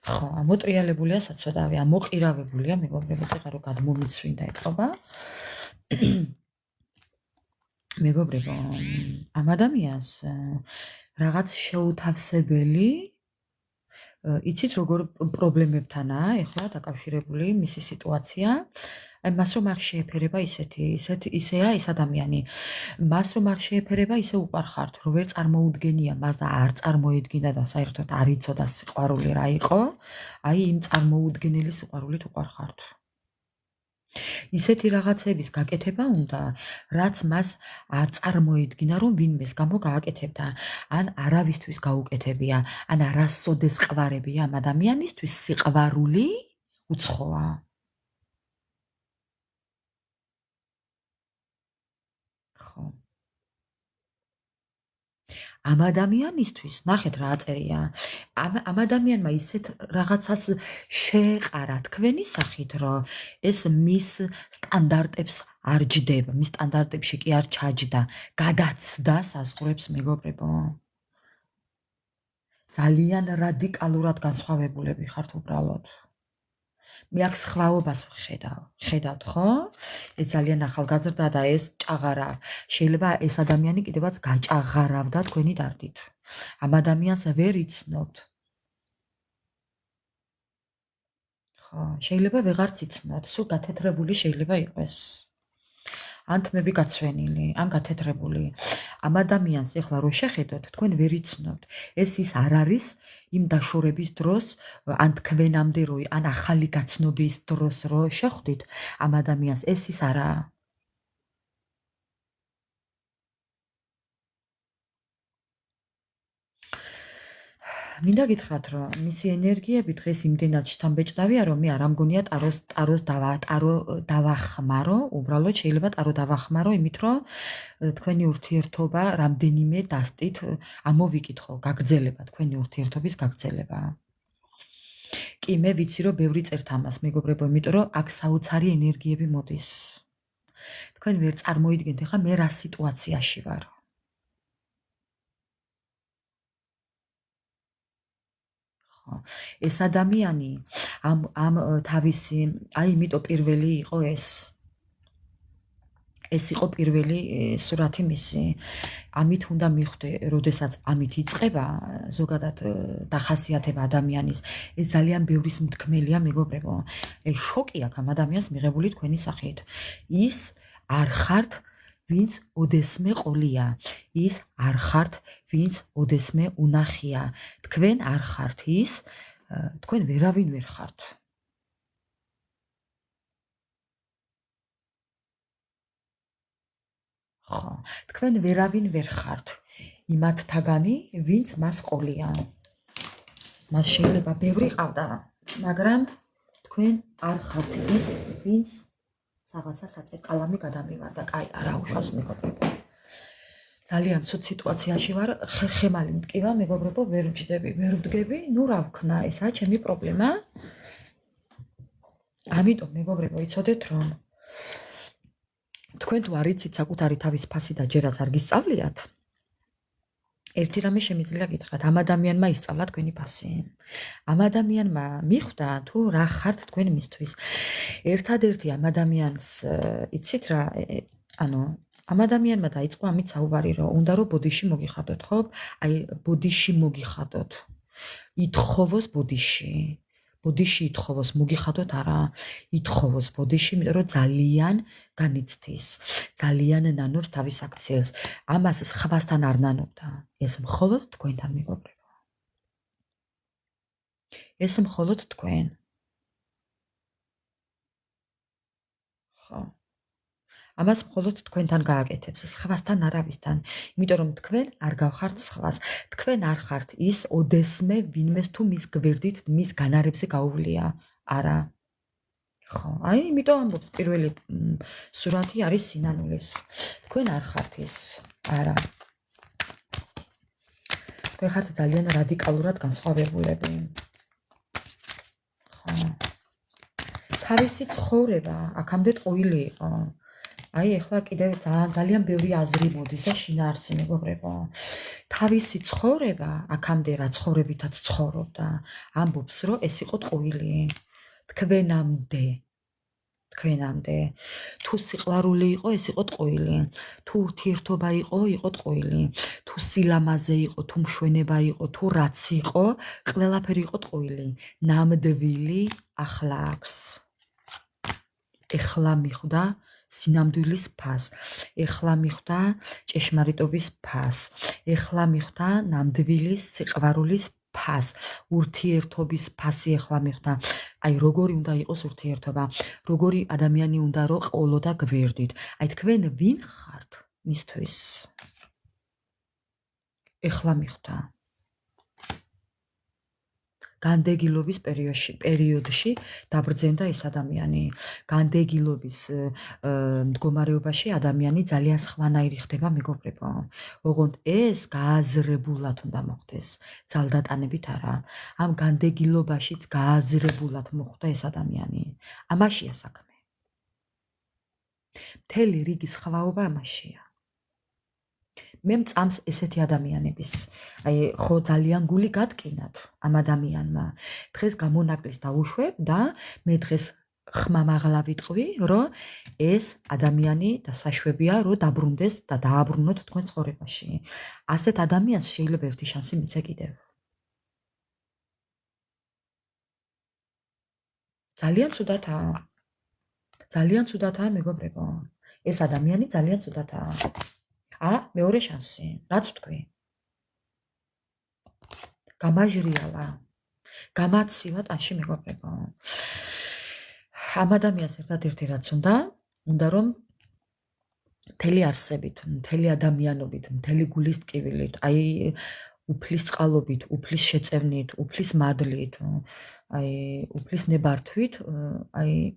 ხო, ამოტრიალებულია საცოდავი, ამოყირავებულია მეგობრებო, წეხა რო გადმომიცვინდა ეთყობა. მეგობრებო, ამ ადამიანს რაღაც შეუთავსებელი იცით როგორ პრობლემებთანაა ეხლა დაკავშირებული მისი სიტუაცია. აი მას რომ არ შეეფერება ისეა ეს ადამიანი. მას რომ არ შეეფერება ისე უყარხართ, რომ ვერ წარმოუდგენია მას და არ წარმოედგინა და საერთოდ არ იცოდა სიყვარული რა იყო. აი იმ წარმოუდგენელი სიყვარულით უყარხართ. ისეთი რაღაცების გაკეთება უნდა, რაც მას არ წარმოედგინა, რომ ვინმეს გამო გააკეთებდა, ან არავისთვის გაუკეთებია, ან არასოდეს ყვარებია ამ ადამიანისთვის სიყვარული უცხოა. ხო. ამ ადამიანისთვის, ნახეთ რა აწერია. ამ ადამიანმა ისეთ რაღაცას შეეყარა თქვენი სახით, რომ ეს მის სტანდარტებს არ ჯდება, მის სტანდარტებში კი არ ჩაჯდა, გადაცდა საზღვრებს მეგობრებო. ძალიან რადიკალურად განსხვავებულები ხართ უბრალოდ. მე აქ სხვაობას ხედავთ, ხო? ეს ძალიან ახალგაზრდა და ეს ჭაღარა. შეიძლება ეს ადამიანი კიდევაც გაჭაღარავდა თქვენი დარდით. ამ ადამიანს ვერ იცნობთ. ხო, შეიძლება ვეღარც იცნობთ, სულ გათეთრებული შეიძლება იყოს. ან თმები გაცვენილი, ან გათეთრებული. ამ ადამიანს ეხლა რო შეხედოთ, თქვენ ვერ იცნობთ. ეს ის არ არის იმ დაშორების დროს, ან თქვენამდე რო, ან ახალი გაცნობის დროს რო შეხვდით ამ ადამიანს, ეს ის არაა. მინდა გითხრათ, რომ მისი ენერგიები დღეს იმდენად შთამბეჭდავია, რომ მე არ ამგონია ტაროს დავახმარო, უბრალოდ შეიძლება ტარო დავახმარო, იმით რომ თქვენი ურთიერთობა რამდენიმე დასტით ამოვიკითხო, გაგრძელება, თქვენი ურთიერთობის გაგრძელება. კი, მე ვიცი, რომ ბევრი წერთ ამას, მეგობრებო, იმიტომ რომ აქ საოცარი ენერგიები მოდის. თქვენ ვერ წარმოიდგენთ, ეხლა მე რა სიტუაციაში ვარ. ეს ადამიანი ამ თავისი, აი იმიტომ პირველი იყო ეს იყო პირველი სურათი მისი. ამით უნდა მიხვდე, როდესაც ამით იწყება ზოგადად დახასიათება ადამიანის, ეს ძალიან ბევრის მთქმელია მეგობრებო. შოკი აქვს ამ ადამიანს მიღებული თქვენი სახით. ის არ ხართ ვინც ოდესმე ყოლია, ის არ ხართ ვინც ოდესმე უნახია. თქვენ არ ხართ ის, თქვენ ვერავინ ვერ ხართ. ხო, თქვენ ვერავინ ვერ ხართ იმათთაგანი, ვინც მას ყოლია. მას შეიძლება ბევრი ყავდა, მაგრამ თქვენ არ ხართ ის, ვინც რაღაცა საწერ-კალამი გადამივარდა. კაი, არა უშავს მეგობრებო. ძალიან ცუდ სიტუაციაში ვარ, ხემალი მტკივა მეგობრებო, ვერ ვჯდები, ვერ ვდგები, ნუ რა ვქნა, ესაა ჩემი პრობლემა. ამიტომ მეგობრებო, იცოდეთ რომ თქვენ თუ არ იცით საკუთარი თავის ფასი და ჯერაც არ გისწავლიათ, ერთი რამე შემიძლია გითხრათ, ამ ადამიანმა ისწავლა თქვენი ფასი. ამ ადამიანმა მიხვდა თუ რა ხართ თქვენ მისთვის. ერთადერთი ამ ადამიანს იცით რა, ანუ ამ ადამიანმა დაიწყო ამით საუბარი, რომ უნდა რომ ბოდიში მოგიხადოთ, ხო? აი ბოდიში მოგიხადოთ. ითხოვოს ბოდიში. ბოდიში ითხოვოს, მოგიხადოთ არა, ითხოვოს ბოდიში, იმიტომ რომ ძალიან განიცდის, ძალიან ნანობს თავის აქციელს. ამას სხვასთან არ ნანობდა. ეს მხოლოდ თქვენთან მეგობრებო. ეს მხოლოდ თქვენ. ხო. ამას მხოლოდ თქვენთან გააკეთებს, სხვასთან არავისთან. იმიტომ რომ თქვენ არ გავხართ სხვას. თქვენ არ ხართ ის ოდესმე, ვინმეს თუ მის გვერდით, მის განარებზე გაუვლია. არა. ხო, აი, იმიტომ ამბობს პირველი სურათი არის სინანულის. თქვენ არ ხართ ის. არა. თქვენ ხართ ძალიან რადიკალურად განსხვავებულები. ხო. თავისი ცხოვრება აქამდე ტყუილი იყო. აი, ეხლა კიდევ ძალიან ბევრი აზრი მოდის და შინაარსი მეგობრებო. თავისი ცხოვრება აქამდე რა ცხოვრებითაც ცხოვრობდა, ამბობს, რომ ეს იყო ტყუილი. თქვენამდე თუ სიყვარული იყო, ეს იყო ტყუილი. თუ ურთიერთობა იყო, იყო ტყუილი. თუ სილამაზე იყო, თუ მშვენება იყო, თუ რაც იყო, ყველაფერი იყო ტყუილი. ნამდვილი ახლა აქვს. ეხლა მიხვდა სინამდვილის ფას. ეხლა მიხვდა ჭეშმარიტობის ფას. ეხლა მიხვდა ნამდვილის სიყვარულის ფას. ურთიერთობის ფასი ეხლა მიხვდა. აი, როგორი უნდა იყოს ურთიერთობა, როგორი ადამიანი უნდა რომ ყოლოდა გვერდით. აი, თქვენ ვინ ხართ მისთვის? ეხლა მიხვდა. განდეგილობის პერიოდში დაბრძენდა ეს ადამიანი. განდეგილობის მდგომარეობაში ადამიანი ძალიან სხვანაირი ხდება მეგობრებო. ოღონდ ეს გააზრებულად უნდა მოხდეს, ძალდატანებით არა. ამ განდეგილობაშიც გააზრებულად მოხდა ეს ადამიანი. ამაშია საქმე. მთელი რიგი სხვაობა ამაშია. მე მწამს ესეთი ადამიანების, აი, ხო ძალიან გული გადკინათ ამ ადამიანმა. დღეს გამონაკლის დაუშვებ და მე დღეს ხმამაღლა ვიტყვი, რომ ეს ადამიანი დასაშვებია, რომ დაბრუნდეს და დააბრუნოთ თქვენ ცხოვრებაში. ასეთ ადამიანს შეიძლება ერთი შანსი მიცე კიდევ. ძალიან ცუდათაა. ძალიან ცუდათაა მეგობრებო. ეს ადამიანი ძალიან ცუდათაა. მეორე შანსი, რაც ვთქვი. გამაჟრიალა, გამაცივა ტანში მეგობრებო. ამ ადამიანს ერთადერთი რაც უნდა რომ მთელი არსებით, მთელი ადამიანობით, მთელი გულის ტკივილით, აი, უფლის წყალობით, უფლის შეწევნით, უფლის მადლით, აი, უფლის ნებართვით,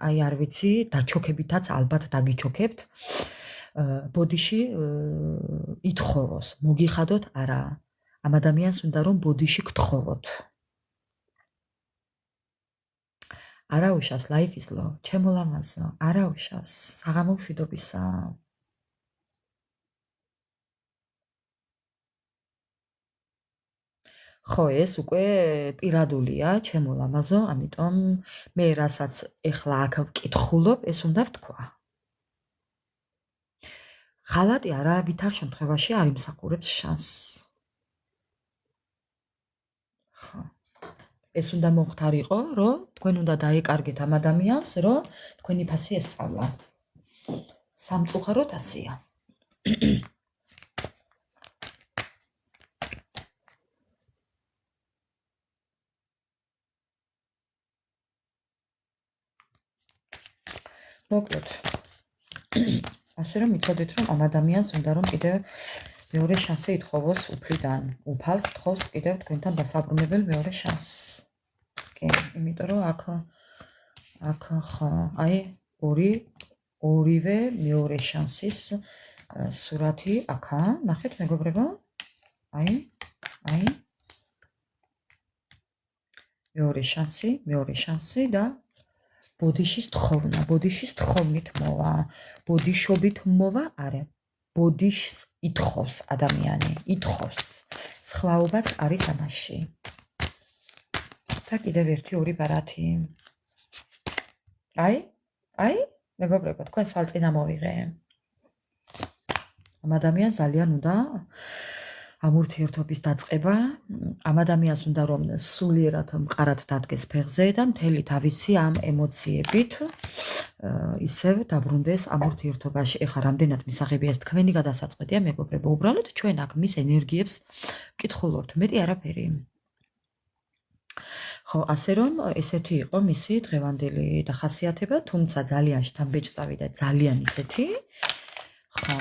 აი, არ ვიცი, დაჩოქებითაც ალბათ დაგიჩოქებთ. ბოდიში ითხოვოს, მოგიხადოთ, არა. ამ ადამიანს უნდა რომ ბოდიში გთხოვოთ. არა უშავს, life is love, ჩემო ლამაზო, არა უშავს, საღამო მშვიდობისა. ხო, ეს უკვე პირადულია, ჩემო ლამაზო, ამიტომ მე რასაც ეხლა აქ ვკითხულობ, ეს უნდა ვთქვა. ღალატი არავითარ შემთხვევაში არ იმსახურებს შანსს. ხო. ეს უნდა მოხდარიყო, რომ თქვენ უნდა დაეკარგეთ ამ ადამიანს, რომ თქვენი ფასი ესწავლა. სამწუხაროდ ასია. მოკლედ. ასე რომ იცოდეთ, რომ ამ ადამიანს უნდა რომ კიდევ მეორე შანსი ითხოვოს უფლიდან. უფალს თხოვს კიდევ თქვენთან დასაბრუნებელ მეორე შანსს. კი, იმიტომ რომ აქ ხო, აი, ორივე მეორე შანსის სურათი აქა, ნახეთ მეგობრებო? აი. მეორე შანსი და ბოდიშის თხოვნა, ბოდიშის თხოვნით მოვა, ბოდიშობით მოვა, არა, ბოდიშს ითხოვს ადამიანი, ითხოვს. სხვაობაც არის ამაში. და კიდევ ერთი ორი ბარათი. აი, მეგობრებო, თქვენ სვალწინ ამოვიღე. ამ ადამიანს ძალიან უნდა ამ ურთიერთობის დაწყება, ამ ადამიანს უნდა რომ სულიერად მყარად დადგეს ფეხზე და მთელი თავისი ამ ემოციებით ისევ დაბრუნდეს ამ ურთიერთობაში. ეხლა რამდენად მისაღებია ეს თქვენი გადასაწყვეტია, მეგობრებო, უბრალოდ ჩვენ აქ მის ენერგიებს ვკითხულობთ, მეტი არაფერი. ხო, ასე რომ ესეთი იყო მისი დღევანდელი დახასიათება, თუმცა ძალიან შთამბეჭდავი და ძალიან ისეთი. ხო.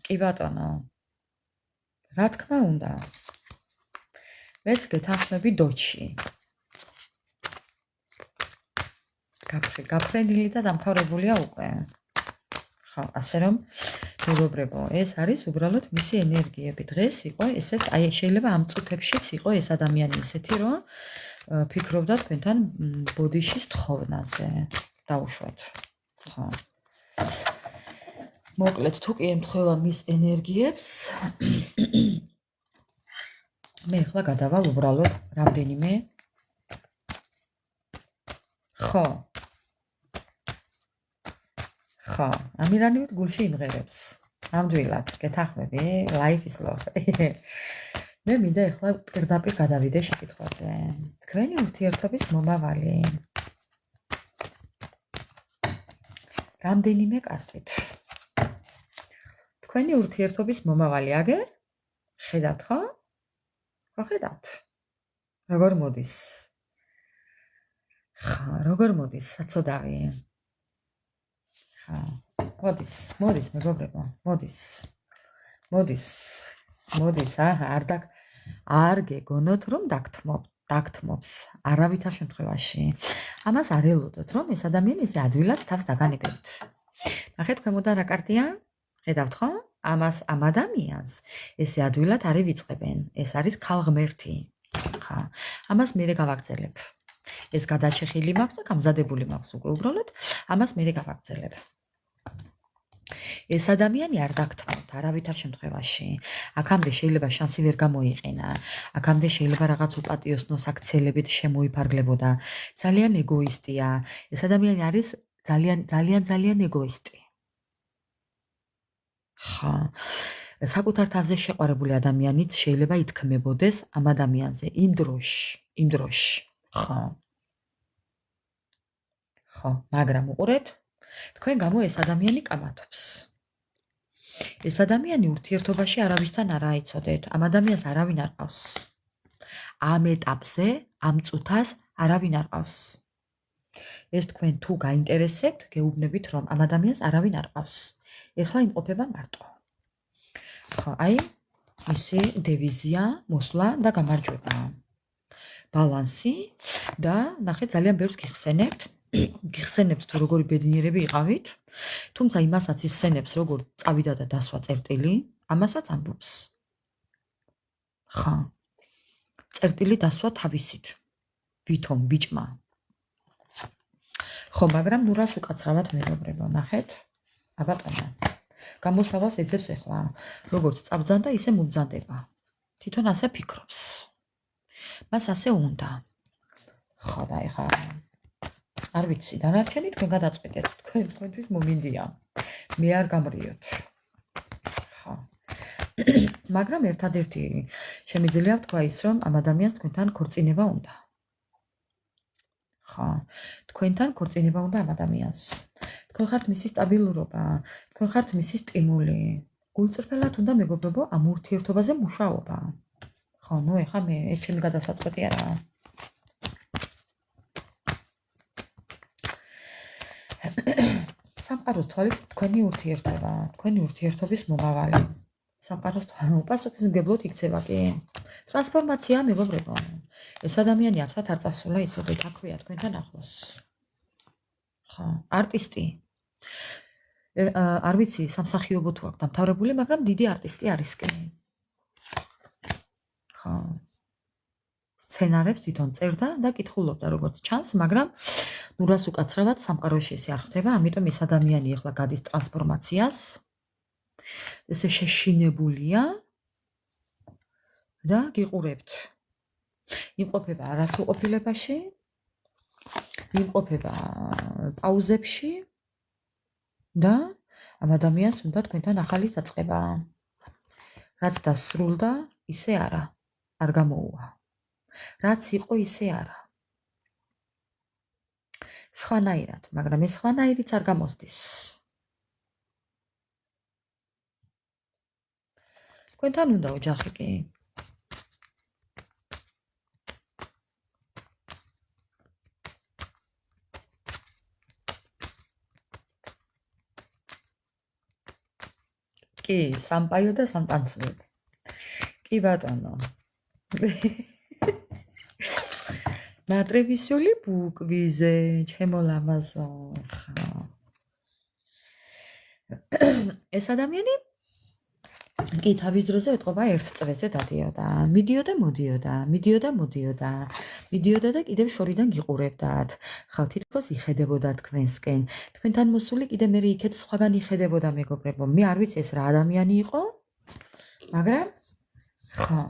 კი ბატონო. რა თქმა უნდა. მეც გეთანხმები დოჩი. გაფრენილი და დამთავრებულია უკვე. ხო, ასე რომ მეგობრებო, ეს არის უბრალოდ მისი ენერგიები. დღეს იყო ესეთ, აი შეიძლება ამ წუთებშიც იყო ეს ადამიანი ისეთი, რომ ფიქრობდა თქვენთან ბოდიშის თხოვნაზე. დაუშვათ. ხო. მოკლედ, თუ კი ემთხვევა მის ენერგიებს, მე ახლა გადავალ უბრალოდ რამდენიმე. ხო. ხო, ამირანივით გულში იმღერებს. ნამდვილად, გეთანხმები, life is love. მე მინდა ახლა პირდაპირ გადავიდე შეკითხვაზე. თქვენი ურთიერთობის მომავალი. რამდენიმე კარტით. თქვენი ურთიერთობის მომავალი აგერ? ხედავთ, ხო? ხო, ხედავთ. როგორ მოდის? ხა, როგორ მოდის საწოდავი? მოდის მეგობრებო, მოდის, არ გეგონოთ რომ დაგთმობს, არავითარ შემთხვევაში. ამას არ ელოდოთ რომ ეს ადამიანი ესე ადვილად თავს დაგანებებთ. ნახეთ ქვემოდან რა კარტია? ხედავთ ხო? ამ ადამიანს ესე ადვილად არ ივიწყებენ. ეს არის ქალღმერთი. ხა, ამას მე გავაგრძელებ. ეს გადაჭეხილი მაქვს და გამზადებული მაქვს უკვე უბრალოდ, ამას მე გავაგრძელებ. ეს ადამიანი არ დაგთმობთ არავითარ შემთხვევაში. აქამდე შეიძლება შანსი ვერ გამოიყენა. აქამდე შეიძლება რაღაც უპატიოსნოს აქცელებით შემოიფარგლებოდა. ძალიან ეგოისტია. ეს ადამიანი არის ძალიან ეგოისტი. ხა, საკუთარ თავზე შეყვარებული ადამიანიც შეიძლება ითქმებოდეს ამ ადამიანზე იმ დროში. ხო, მაგრამ უყურეთ, თქვენ გამო ეს ადამიანი კამათობს. ეს ადამიანი ურთიერთობაში არავისთან არ აიცოდეთ, ამ ადამიანს არავინ არ ყავს. ამ ეტაპზე, ამ წუთას არავინ არ ყავს. ეს თქვენ თუ გაინტერესებთ, გეუბნებით რომ ამ ადამიანს არავინ არ ყავს. ეხლა იმყოფება მარტო. ხო, აი, მისი დევიზია, მოსვლა და გამარჯვება. ბალანსი და ნახეთ ძალიან ბევრს გიხსენებთ თუ როგორი ბედნიერები იყავით, თუმცა იმასაც იხსენებს როგორ წავიდა და დასვა წერტილი, ამასაც ამბობს. ხა, წერტილი დასვა თავისით, ვითომ ბიჭმა. ხო, მაგრამ ნუ რას უკაცრავად მეგობრებო, ნახეთ, აბატონო. გამოსავალს ეძებს ახლა, როგორც წაბძანდა, ისე მომძანდება. თვითონ ასე ფიქრობს. მას ასე უნდა. ხო და ეხა არ ვიცი, დანარჩენი თქვენ გადაწყვეტეთ, თქვენთვის მომინდია. მე არ გამრიოთ. ხო. მაგრამ ერთადერთი შემიძლია ვთქვა ის, რომ ამ ადამიანს თქვენთან ქორწინება უნდა. ხო, თქვენთან ქორწინება უნდა ამ ადამიანს. თქვენ ხართ მისი სტაბილურობა, თქვენ ხართ მისი სტიმული. გულწრფელად უნდა მეგობრებო ამ ურთიერთობაზე მუშაობა. ხო, ნუ ეხა მე ეს ჩემი გადასაწყვეტი არაა. სამყაროს თვალის თქვენი ურთიერთობა, თქვენი ურთიერთობის მომავალი. სამყაროს პასუხისმგებლოდ იქცევა კი. ტრანსფორმაცია მეგობრებო. ეს ადამიანი არსად არ წასულა იცოდეთ, აქვეა თქვენთან ახლოს. ხო, არტისტი. არ ვიცი, სამსახიობო თუ აქვს დამთავრებული, მაგრამ დიდი არტისტი არის კი. ხო. სცენარებს თვითონ წერდა და კითხულობდა როგორც ჩანს, მაგრამ ნუ რას უკაცრავად სამყაროში ესე არ ხდება, ამიტომ ეს ადამიანი ახლა გადის ტრანსფორმაციას. ესე შეშინებულია და გიყურებთ. იმყოფება არასრულყოფილებაში, იმყოფება პაუზებში და ამ ადამიანს უნდა თქვენთან ახალი დაწყება. რაც დასრულდა, ისე არ გამოუვა. რაც იყო, ისე არა. სხვანაირად, მაგრამ ეს სხვანაირიც არ გამოსდის. თქვენთან უნდა ოჯახი კი. კი, სამპაიო და სამტანცვი. კი ბატონო. ნატრევისული ბუკვიზე, ჩემო ლამაზო. ხა. ეს ადამიანი კი თავის დროზე ეთყობა ერთ წრეზე დადიოდა. მიდიოდა და კიდევ შორიდან გიყურებდათ. ხავ თითქოს იხედებოდა თქვენსკენ. თქვენთან მოსული კიდე მე იქეთ სხვაგან იხედებოდა მეგობრებო. მე არ ვიცი ეს რა ადამიანი იყო, მაგრამ ხა.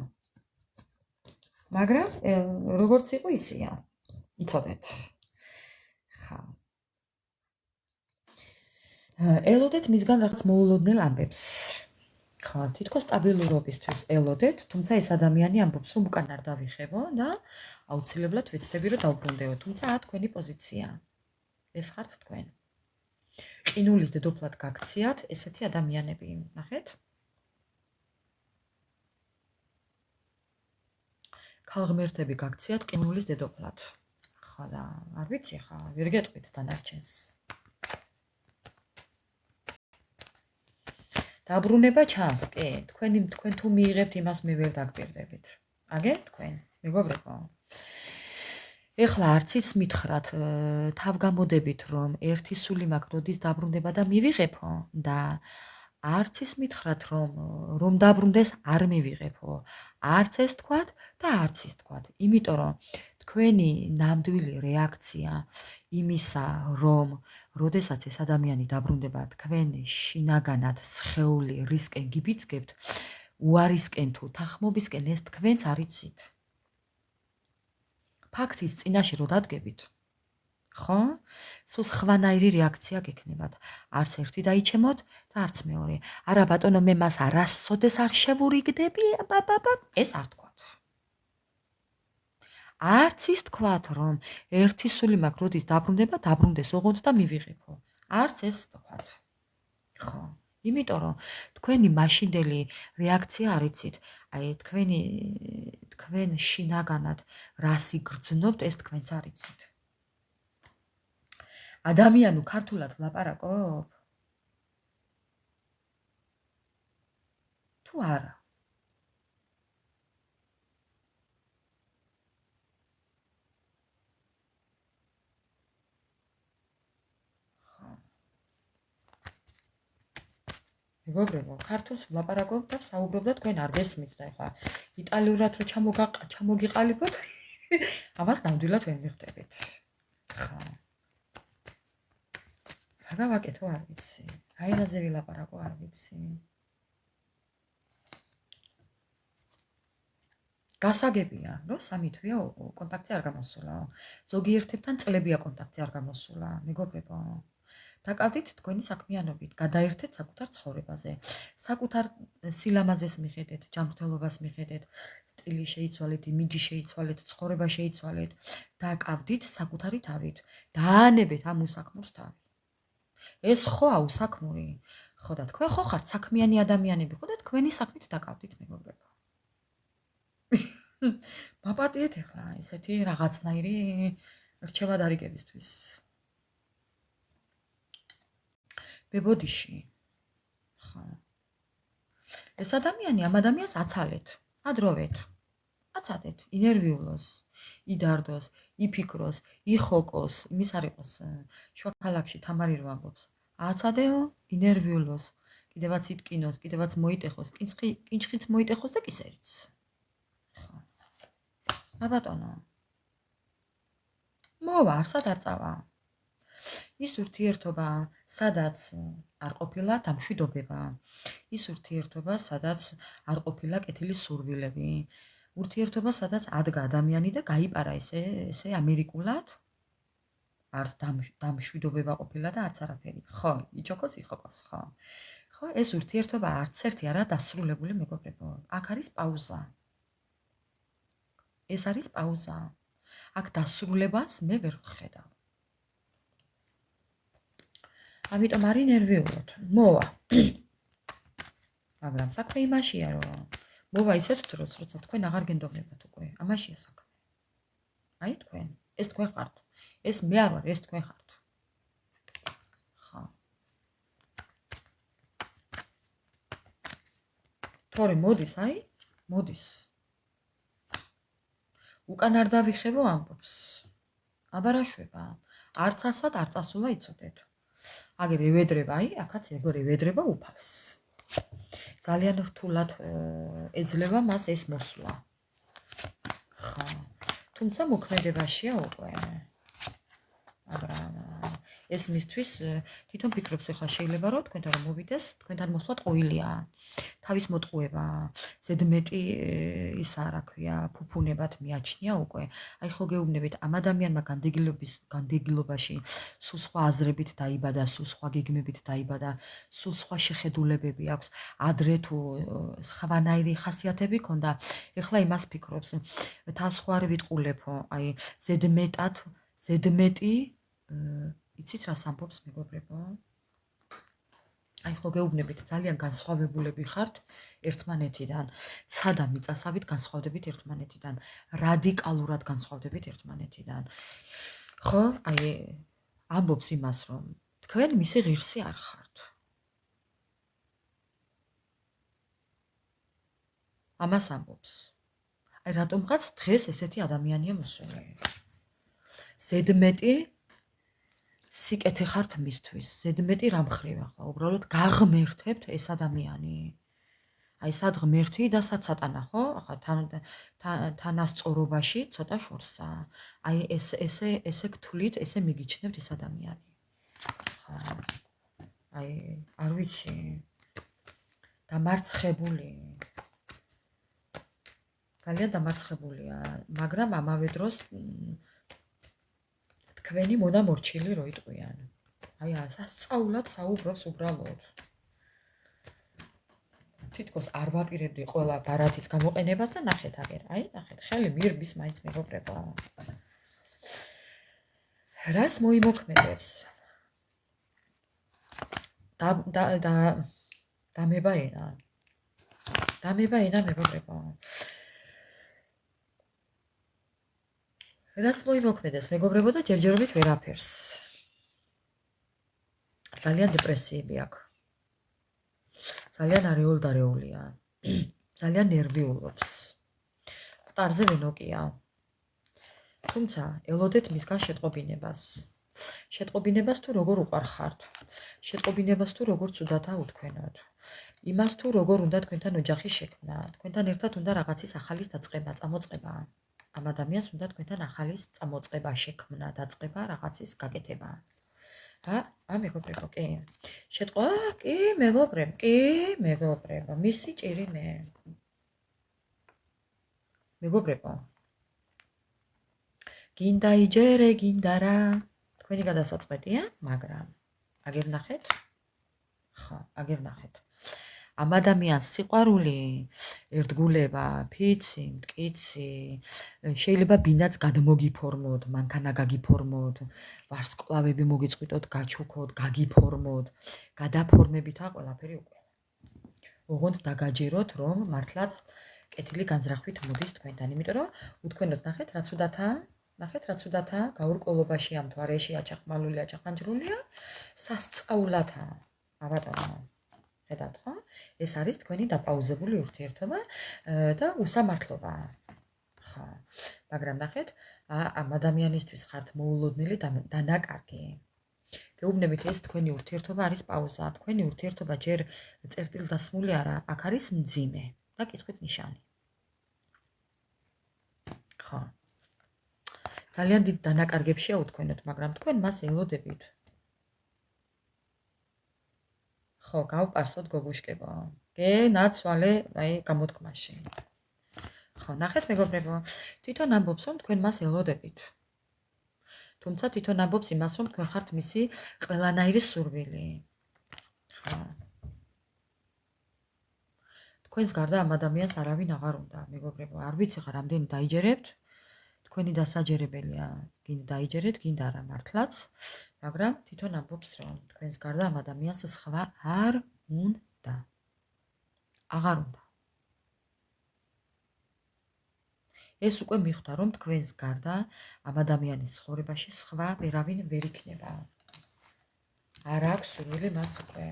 მაგრამ როგორც იყო ისია. იცოდეთ. ხა. ელოდეთ მისგან რაღაც მოულოდნელ ამბებს. ხა, თითქოს სტაბილურობისთვის ელოდეთ, თუმცა ეს ადამიანი ამბობს, რომ უკან არ დავიხებო და აუცილებლად ვეცდები, რომ დავბრუნდეო, თუმცა თქვენი პოზიცია. ეს ხართ თქვენ. ყინულის დედოფლად გაქციათ ესეთი ადამიანები, ნახეთ? ქალღმერთები გაქციათ ყინულის დედოფლად. ხა და არ ვიცი ხა, ვერ გეტყვით დანარჩენს. დაბრუნება ჩანს, კი, თქვენ თუ მიიღებთ იმას მე ვერ დაგპირდებით. აგე თქვენ, მეგობრებო. ეხლა არც ის მითხრათ, თავგამოდებით რომ ერთი სული მაქვს, როდის დაბრუნება და მივიღებო და არც ის მითხრათ რომ დაბრუნდეს არ მივიღებო. არც ეს თქვათ და არც ის თქვათ. იმიტომ რომ თქვენი ნამდვილი რეაქცია იმისა, რომ როდესაც ეს ადამიანი დაბრუნდება, თქვენ შინაგანად სხეული რისკენ გიბიძგებთ, უარისკენ თუ თანხმობისკენ ეს თქვენც არიცით. ფაქტის წინაშე რო დადგებით, ხო? სულ სხვანაირი რეაქცია გექნებათ. არც ერთი დაიჩემოთ და არც მეორე. არა ბატონო, მე მას არასოდეს არ შევურიგდები, ეს არ თქვათ. არც ის თქვათ, რომ ერთი სული მაქვს, როდის დაბრუნდება, დაბრუნდეს ოღონდ და მივიღებო. არც ეს თქვათ. ხო. იმიტომ რომ თქვენი მაშინდელი რეაქცია არიცით. აი თქვენ შინაგანად რას იგრძნობთ, ეს თქვენც არიცით. ადამიანო ქართულად ვლაპარაკობ? თუ არა? მეგობრებო, ქართულს ვლაპარაკობ და საუბრობ და თქვენ არ გესმით და ეხლა იტალიურად რო ჩამოგიყალიბოთ, ამას ნამდვილად ვერ მიხვდებით. ხა. რა გავაკეთო არ ვიცი. რაინაზე ვილაპარაკო არ ვიცი. გასაგებია, რომ სამი თვეა კონტაქტზე არ გამოსულაო. ზოგიერთებთან წლებია კონტაქტზე არ გამოსულა, მეგობრებო. დაკავდით თქვენი საქმიანობით, გადაერთეთ საკუთარ ცხოვრებაზე. საკუთარ სილამაზეს მიხედეთ, ჯანმრთელობას მიხედეთ, სტილი შეიცვალეთ, იმიჯი შეიცვალეთ, ცხოვრება შეიცვალეთ. დაკავდით საკუთარი თავით. დაანებეთ ამ უსაქმურს თავი. ეს ხო აუსაქმური? ხო და თქვენ ხო ხართ საქმიანი ადამიანები, ხო და თქვენი საქმით დაკავდით, მეგობრებო. მაპატიეთ ახლა ესეთი რაღაცნაირი რჩევა დარიგებისთვის. ბებოდიში. ხა. ეს ადამიანი ამ ადამიანს აცალეთ, ადროვეთ. აცადეთ, ინერვიულოს, იდარდოს, იფიქროს, იხოკოს, იმის არ იყოს შუაქალაქში თამარი რო ამბობს. აცადეო, ინერვიულოს, კიდევაც იტკინოს, კიდევაც მოიტეხოს, კინჩხიც მოიტეხოს და კისერიც. ხა. ბატონო. მოვა, არსად არ წავა. ის ურთიერთობა, სადაც არ ყოფილა დამშვიდობება. ის ურთიერთობა, სადაც არ ყოფილა კეთილი სურვილები. ურთიერთობა, სადაც ადგა ადამიანი და გაიპარა ესე ამერიკულად. არც დამშვიდობება ყოფილა და არც არაფერი. ხო, იჩოკოს იხოკოს, ხო. ხო, ეს ურთიერთობა არც ერთი არა დასრულებული, მეგობრებო. აქ არის პაუზა. ეს არის პაუზა. აქ დასრულებას მე ვერ ვხედავ. ამიტომ არ ინერვიულოთ. მოვა. მაგრამ საქმე იმაშია, რომ მოვა ისეთ დროს, როცა თქვენ აღარ გენდობნებათ უკვე. ამაშია საქმე. აი თქვენ, ეს თქვენ ხართ. ეს მე არ ვარ, ეს თქვენ ხართ. ხა. თორე მოდის, მოდის. უკან არ დავიხებო ამბობს. აბა რა შვება? არც ასად არ წასულა იცოდეთ. აგერ ევედრება, აქაც ეგრე ევედრება უფალს. ძალიან რთულად ეძლევა მას ეს მოსვლა. ხო. თუმცა მოქმედებაშია უკვე. მაგრამ ეს მისთვის თვითონ ფიქრობს ახლა შეიძლება რომ თქვენთან რომ მოვიდეს, თქვენთან მოსვლა ტყუილია. თავის მოტყუება, ზედმეტი ის რა ქვია, ფუფუნებად მიაჩნია უკვე. აი ხო გეუბნებით ამ ადამიანმა განდეგილობაში სულ სხვა აზრებით დაიბადა, სულ სხვა გეგმებით დაიბადა, სულ სხვა შეხედულებები აქვს. ადრე თუ სხვანაირი ხასიათები ჰქონდა, ეხლა იმას ფიქრობს, თან სხვა არ ვიტყულებო, აი ზედმეტი იცით რა სამბობს მეგობრებო? აი ხო გეუბნებით ძალიან განსხვავებულები ხართ ერთმანეთიდან, ცადა მიწასავით განსხვავდებით ერთმანეთიდან, რადიკალურად განსხვავდებით ერთმანეთიდან. ხო, აი ამბობს იმას, რომ თქვენ მისი ღირსი არ ხართ. ამას ამბობს. აი რატომღაც დღეს ესეთი ადამიანია მოსული. ზედმეტი სიკეთე ხართ მისთვის, ზედმეტი რა მხრივ ახლა, უბრალოდ გაღმერთებთ ეს ადამიანი. აი სად ღმერთი და სად სატანა, ხო? ახლა თანასწორობაში ცოტა შორსა. აი ესე გთვლით, ესე მიგიჩნევთ ეს ადამიანი. ხო. აი არ ვიცი. დამარცხებული. ძალიან დამარცხებულია, მაგრამ ამავე დროს თქვენი მონა მორჩილი რო იტყვიან. აი სასწაულად საუბრობს უბრალოდ. თითქოს არ ვაპირებდი ყველა ბარათის გამოყენებას და ნახეთ აგერ. აი ნახეთ, ხელი მირბის მაინც მეგობრებო. რას მოიმოქმედებს? დამება ენა მეგობრებო. რას მოიმოქმედებს მეგობრებო და ჯერჯერობით ვერაფერს. ძალიან დეპრესიები აქვს. ძალიან არეულდარეულია. ძალიან ნერვიულობს. მყარზე ვენოკია. თუმცა ელოდეთ მისგან შეტყობინებას. შეტყობინებას თუ როგორ უყარხართ. შეტყობინებას თუ როგორ ცუდათა უთქვენოთ. იმას თუ როგორ უნდა თქვენთან ოჯახის შექმნა. თქვენთან ერთად უნდა რაღაცის ახალის დაწყება, წამოწყება. ამ ადამიანს უნდა თქვენთან ახალის წამოწყება, შექმნა, დაწყება, რაღაცის გაკეთება. მეგობრებო, კი. შეტყობა, კი, მეგობრებო, მისი ჭირი მე. მეგობრებო. გინდა იჯერე, გინდა რა. თქვენი გადასაწყვეტია, მაგრამ აგერ ნახეთ? ხო, აგერ ნახეთ. ამ ადამიანს სიყვარული, ერთგულება, ფიცი, მტკიცი, შეიძლება ბინაც გადმოგიფორმოთ, მანქანა გაგიფორმოთ, ვარსკვლავები მოგიწყვიტოთ, გაჩუქოთ, გაგიფორმოთ, გადაფორმებითა ყველაფერი უკვე. ოღონდ დაგაჯეროთ, რომ მართლაც კეთილი განზრახვით მოდის თქვენთან, იმიტომ რომ უთქვენოთ, ნახეთ, რა ცუდათა, გაურკვევლობაში ამ თვარეში აჭახმალული, აჭახანჯრულია, სასწაულათაა. აბატონო. ხედავთ ხო? ეს არის თქვენი დაპაუზებული ურთიერთობა და უსამართლობა. ხო. მაგრამ ნახეთ, ამ ადამიანისთვის ხართ მოულოდნელი დანაკარგი. გეუბნებით, ეს თქვენი ურთიერთობა არის პაუზა. თქვენი ურთიერთობა ჯერ წერტილდასმული არა, აქ არის მძიმე და კითხვით ნიშანი. ხო. ძალიან დიდ დანაკარგებშია უთქვენოთ, მაგრამ თქვენ მას ელოდებით. ხო, გავპარსოთ გოგუშკებო. ნაცვალე, აი, გამოთქმაში. ხო, ნახეთ მეგობრებო, თვითონ ამბობს, რომ თქვენ მას ელოდებით. თუმცა თვითონ ამბობს იმას, რომ თქვენ ხართ მისი ყველანაირი სურვილი. ხო. თქვენს გარდა ამ ადამიანს არავინ აღარ უნდა, მეგობრებო. არ ვიცი ხარ, რამდენი დაიჯერებთ. თქვენი დასაჯერებელია, გინდა დაიჯერეთ, გინდა არა მართლაც. მაგრამ თვითონ ამბობს, რომ თქვენს გარდა ამ ადამიანს სხვა არ უნდა. აღარ უნდა. ეს უკვე მიხვდა, რომ თქვენს გარდა ამ ადამიანის ცხოვრებაში სხვა ვერავინ ვერ იქნება. არ აქვს სურვილი მას უკვე.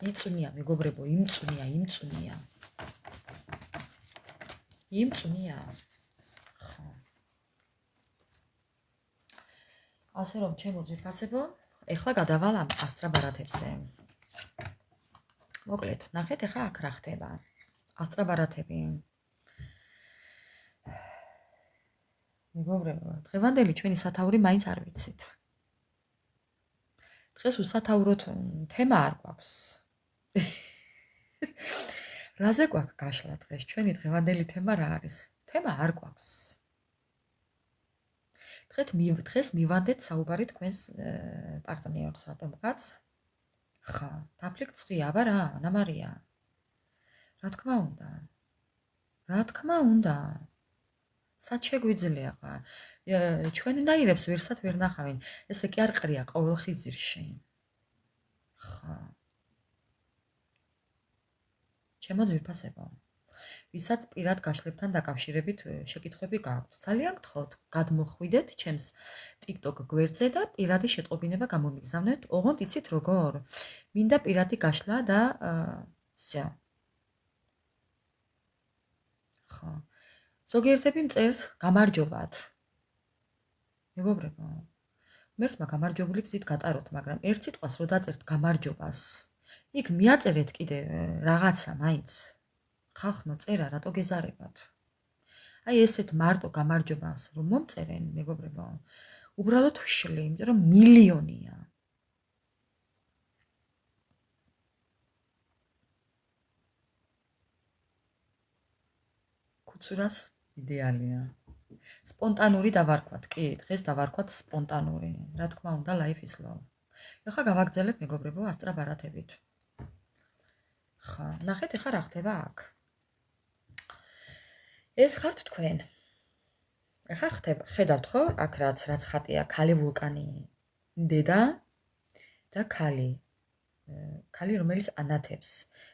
იწვნია, მეგობრებო, იმწვნია. იმწვნია. ხო. ასე რომ ჩემო ძვირფასებო, ეხლა გადავალ ამ ასტრაბარათებზე. მოკლედ, ნახეთ ეხლა აქ რა ხდება. ასტრაბარათები. მეგობრებო, დღევანდელი ჩვენი სათაური მაინც არ ვიცით. დღეს უსათაუროთ თემა არ გვაქვს. რაზე გვაქვს გაშლა დღეს? ჩვენი დღევანდელი თემა რა არის? თემა არ გვაქვს. დღეს მივანდეთ საუბარი თქვენს პარტნიორს, რატომღაც? ხა, დაფლიქტ ცხია, აბა რა, ანა მარია. რა თქმა უნდა. რა თქმა უნდა. სად შეგვიძლია ხა? ჩვენნაირებს ვერსად ვერ ნახავენ. ესე კი არ ყრია ყოველ ხიზირში. ხა. ჩემო ძვირფასებო. ვისაც პირად გაშლებთან დაკავშირებით შეკითხვები გაქვთ. ძალიან გთხოვთ, გადმოხვიდეთ ჩემს TikTok გვერდზე და პირადი შეტყობინება გამომიგზავნეთ. ოღონდ იცით როგორ? მინდა პირადი გაშლა და всё. ხო. ზოგიერთები მწერს გამარჯობათ. მეგობრებო, მერს გამარჯვებული გზით გატაროთ, მაგრამ ერთ სიტყვას რო დაწერთ გამარჯობას, იქ მიაწერეთ კიდე რაღაცა მაინც. ხალხმა წერა, რატო გეზარებათ? აი ესეთ მარტო გამარჯობას რომ მომწერენ, მეგობრებო, უბრალოდ ვშლი, იმიტომ რომ მილიონია. კუცურას იდეალია. სპონტანური დავარქვათ, კი, დღეს დავარქვათ სპონტანური. რა თქმა უნდა, life is love. ეხლა გავაგრძელებ მეგობრებო ასტრაბარათებით. ხა, ნახეთ ეხლა რა ხდება აქ. ეს ხართ თქვენ. ეხლა ხდება, ხედავთ ხო? აქ რაც ხატია, ქალი ვულკანი, დედა და ქალი. ქალი რომელიც ანათებს,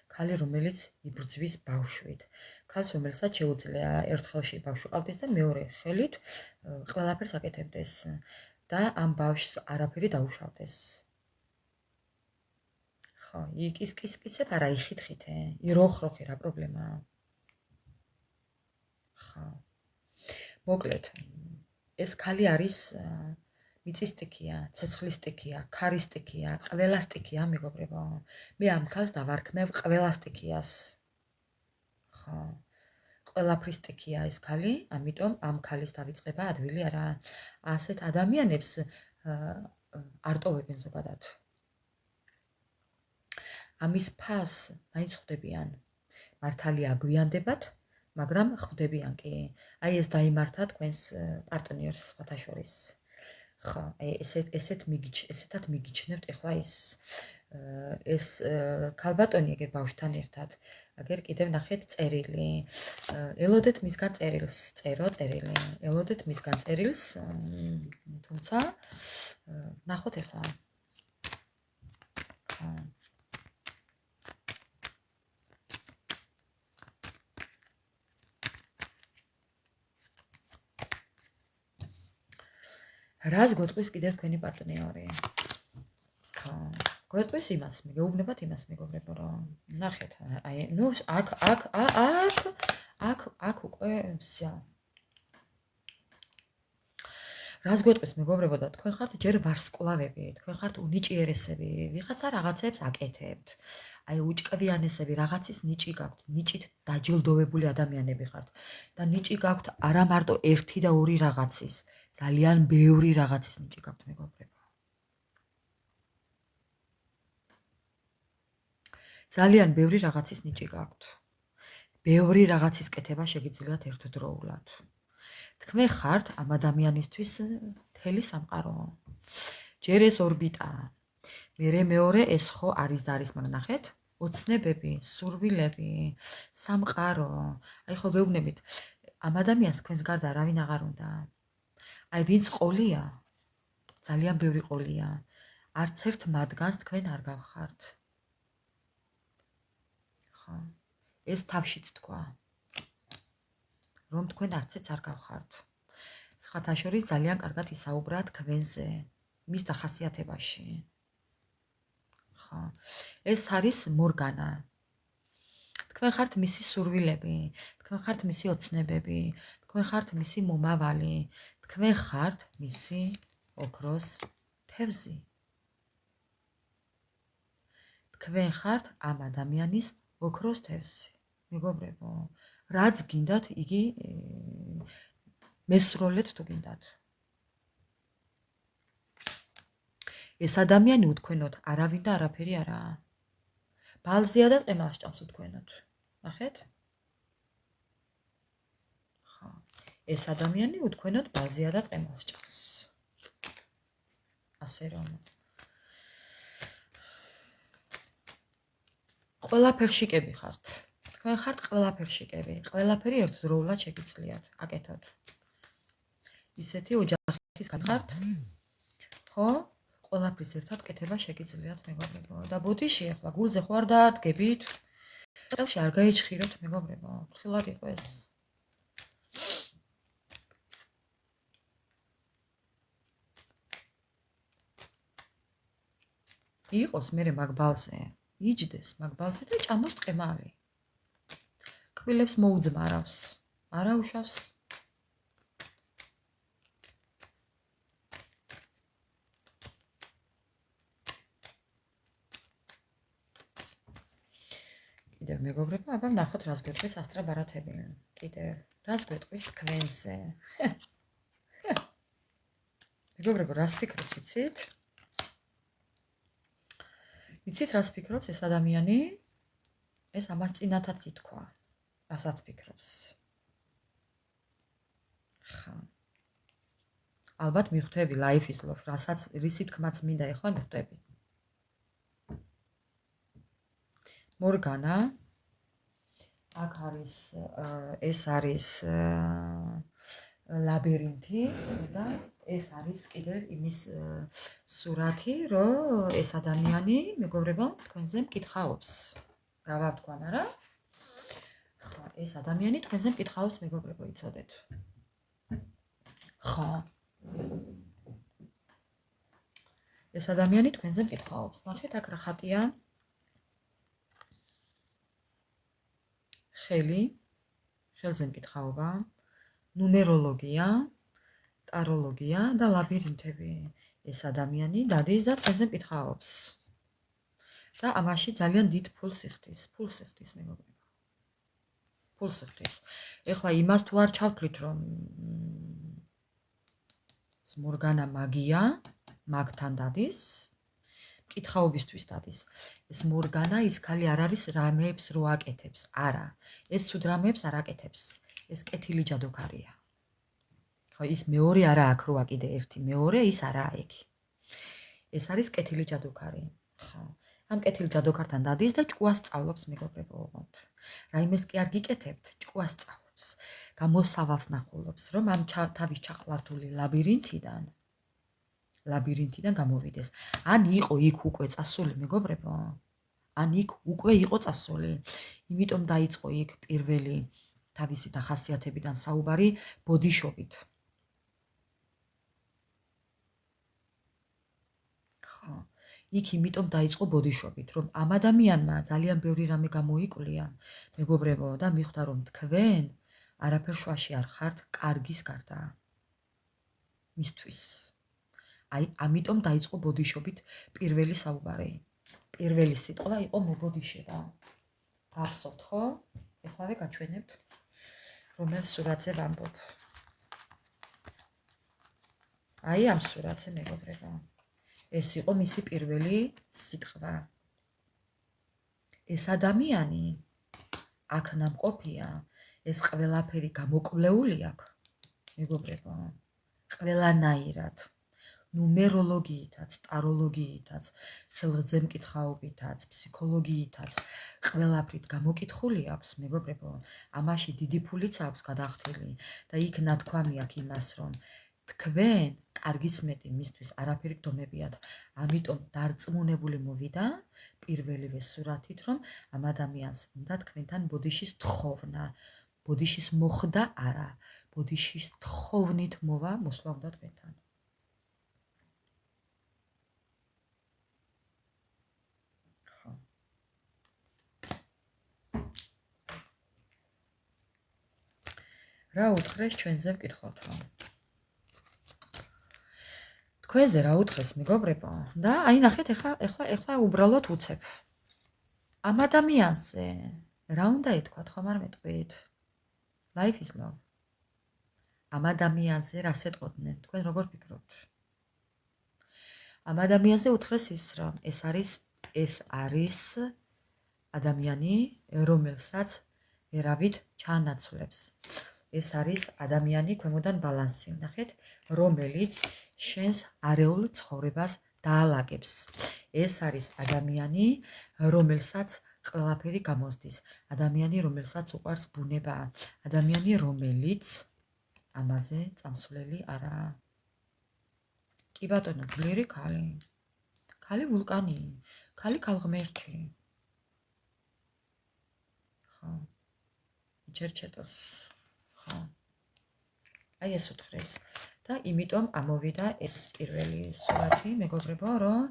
ქალი რომელიც იბრძვის ბავშვით. ქალს რომელსაც შეუძლია ერთ ხელში ბავშვი ყავდეს და მეორე ხელით ყველაფერს აკეთებდეს და ამ ბავშვს არაფერი დაუშავდეს. ხო, იკისკისკისებ არა იხითხითე, იროხროხი რა პრობლემაა. ხო. მოკლედ, ეს ქალი არის მიწის სტიქია, ცეცხლის სტიქია, ქარის სტიქია, ყველა სტიქია, მეგობრებო. მე ამ ქალს დავარქმევ ყველა სტიქიას. ხო. ყველაფრის სტიქია ეს ქალი, ამიტომ ამ ქალის დავიწყება ადვილი არა. ასეთ ადამიანებს არტოვებენ ზოგადად. ამის ფას მაინც ხვდებიან. მართალია აგვიანდებათ, მაგრამ ხვდებიან კი. აი ეს დაიმართა თქვენს პარტნიორს სხვათა შორის. ხო, ესეთად მიგიჩნევთ ეხლა ეს ქალბატონი ეგერ ბავშვთან ერთად. აგერ კიდევ ნახეთ წერილი. ელოდეთ მისგან წერილს, წერილი. ელოდეთ მისგან წერილს, თუმცა ნახოთ ეხლა. ხო. რას გვეტყვის კიდევ თქვენი პარტნიორი? ხო. გვეტყვის იმას, მეგეუბნებათ იმას, მეგობრებო, რომ ნახეთ, აი, ნუ აქ უკვე всё. რას გვეტყვის, მეგობრებო, და თქვენ ხართ ჯერ ვარსკვლავები, თქვენ ხართ უნიჭიერესები, ვიღაცა რაღაცებს აკეთებთ. აი, უჭკვიანესები, რაღაცის ნიჭი გაქვთ, ნიჭით დაჯილდოვებული ადამიანები ხართ და ნიჭი გაქვთ არა მარტო ერთი და ორი რაღაცის, ძალიან ბევრი რაღაცის ნიჭი გაქვთ, მეგობრებო. ძალიან ბევრი რაღაცის ნიჭი გაქვთ. ბევრი რაღაცის კეთება შეგიძლიათ ერთდროულად. თქვენ ხართ ამ ადამიანისთვის მთელი სამყარო. ჯერ ეს ორბიტა. მეორე ეს ხო არის და არის, მაგრამ ნახეთ, ოცნებები, სურვილები, სამყარო. აი ხო გეუბნებით, ამ ადამიანს თქვენს გარდა არავინ აღარ უნდა. აი ვინც ყოლია, ძალიან ბევრი ყოლია. არც ერთ მათგანს თქვენ არ გავხართ. ხო. ეს თავშიც თქვა. რომ თქვენ არცეც არ გავხართ. სხვათა შორის ძალიან კარგად ისაუბრა თქვენზე, მის დახასიათებაში. ხო. ეს არის მორგანა. თქვენ ხართ მისი სურვილები, თქვენ ხართ მისი ოცნებები, თქვენ ხართ მისი მომავალი, თქვენ ხართ მისი ოქროს თევზი. თქვენ ხართ ამ ადამიანის ოქროს თევზი. მეგობრებო, რაც გინდათ, იგი მესროლეთ თუ გინდათ. ეს ადამიანი უთქვენოთ არავინ და არაფერი არაა. ბალზია და ყემალს ჭამს უთქვენოთ. ნახეთ? ხო. ეს ადამიანი უთქვენოთ ბალზია და ყემალს ჭამს. ასე რომ ყველაფერში კები ხართ. თქვენ ხართ ყველაფერში კები. ყველაფერი ერთდროულად შეგიძლიათ აკეთოთ. ისეთი ოჯახის ხართ? ხო? ყველაფრის ერთად კეთება შეგიძლიათ მეგობრებო. და ბოდიში ახლა გულზე ხო არ დაადგებით? ხელში არ გაიჭხიროთ მეგობრებო. ფრთხილად იყო ეს. იყოს მერე მაგ ბალზე. იჯდეს მაგ ბალზე და ჭამოს ტყემალი. კბილებს მოუძმარავს. არა უშავს. კიდევ მეგობრებო, აბა ვნახოთ რას გვეტყვის ასტრა ბარათები. კიდევ რას გვეტყვის თქვენზე. მეგობრებო, რას ფიქრობს იცით? იცით რას ფიქრობს ეს ადამიანი? ეს ამას წინათაც ითქვა. რასაც ფიქრობს. ხა. ალბათ მიხვდები life is love, რასაც რისი თქმაც მინდა ეხლა მიხვდები. მორგანა აქ არის ეს არის ლაბირინთი და ეს არის კიდევ იმის სურათი, რომ ეს ადამიანი მეგობრებო თქვენზე მკითხაობს. რა ვთქვან არა? ხო, ეს ადამიანი თქვენზე მკითხაობს მეგობრებო, იცოდეთ. ხო. ეს ადამიანი თქვენზე მკითხაობს. ნახეთ აქ რა ხატია? ხელზე მკითხაობა, ნუმეროლოგია, ტაროლოგია და ლაბირინთები. ეს ადამიანი დადის და თქვენზე მკითხაობს. და ამაში ძალიან დიდ ფულს იხდის მეგობრებო. ფულს იხდის. ეხლა იმას თუ არ ჩავთვლით, რომ მორგანა მაგია, მაგთან დადის, მკითხაობისთვის დადის. ეს მორგანა ის ქალი არ არის რამეებს რო აკეთებს. არა. ეს სულ რამეებს არ აკეთებს. ეს კეთილი ჯადოქარია. ხო, ის მეორე არა აქ როა კიდე ერთი. მეორე ის არაა ეგ. ეს არის კეთილი ჯადოქარი. ხო. ამ კეთილ ჯადოქართან დადის და ჭკუას სწავლობს მეგობრებო ოღონდ. რაიმეს კი არ გიკეთებთ, ჭკუას სწავლობს. გამოსავალს ნახულობს, რომ ამ თავის ჩაყლართული ლაბირინთიდან გამოვიდეს. ან იყო იქ უკვე წასული მეგობრებო. ან იქ უკვე იყო წასული. იმიტომ დაიწყო იქ პირველი თავისი დახასიათებიდან საუბარი ბოდიშობით. ხო. იქ იმიტომ დაიწყო ბოდიშობით, რომ ამ ადამიანმა ძალიან ბევრი რამე გამოიკვლია, მეგობრებო, და მიხვდა, რომ თქვენ არაფერ შუაში არ ხართ კარგის გარდა მისთვის. აი, ამიტომ დაიწყო ბოდიშობით პირველი საუბარი. პირველი სიტყვა იყო მობოდიშება. გახსოვთ, ხო? ეხლავე გაჩვენებთ, რომელ სურათზე ვამბობ. აი, ამ სურათზე მეგობრებო. ეს იყო მისი პირველი სიტყვა. ეს ადამიანი აქ ნამყოფია, ეს ყველაფერი გამოკვლეული აქვს, მეგობრებო. ყველანაირად. ნუმეროლოგიითაც, ტაროლოგიითაც, ხელზე მკითხაობითაც, ფსიქოლოგიითაც, ყველაფრით გამოკითხული აქვს, მეგობრებო. ამაში დიდი ფულიც აქვს გადახდილი და იქ ნათქვამი აქვს იმას, რომ თქვენ კარგის მეტი მისთვის არაფერი გდომებიათ. ამიტომ დარწმუნებული მოვიდა პირველივე სურათით, რომ ამ ადამიანს უნდა თქვენთან ბოდიშის თხოვნა. ბოდიშის მოხდა არა, ბოდიშის თხოვნით მოვა მოსვლა უნდა თქვენთან. რა უთხრეს ჩვენზე ვკითხავთო. თქვენზე რა უთხრეს მეგობრებო და აი ნახეთ ეხლა უბრალოდ უცებ. ამ ადამიანზე რა უნდა ეთქვათ, ხომ არ მეტყვით? Life is love. ამ ადამიანზე რას ეტყოდნენ? თქვენ როგორ ფიქრობთ? ამ ადამიანზე უთხრეს ის, რომ ეს არის ადამიანი, რომელსაც ვერავით ჩაანაცვლებს. ეს არის ადამიანი ქვემოდან ბალანსი, ნახეთ, რომელიც შენს არეულ ცხოვრებას დაალაგებს. ეს არის ადამიანი, რომელსაც ყველაფერი გამოსდის. ადამიანი, რომელსაც უყვარს ბუნება. ადამიანი, რომელიც ამაზე წამსვლელი არაა. კი ბატონო, ძლიერი ქალი. ქალი ვულკანი, ქალი ქალღმერთი. ხო. ჯერჩეტოს. ხო. აი ეს უთხრეს. და იმიტომ ამოვიდა ეს პირველი სურათი, მეგობრებო, რომ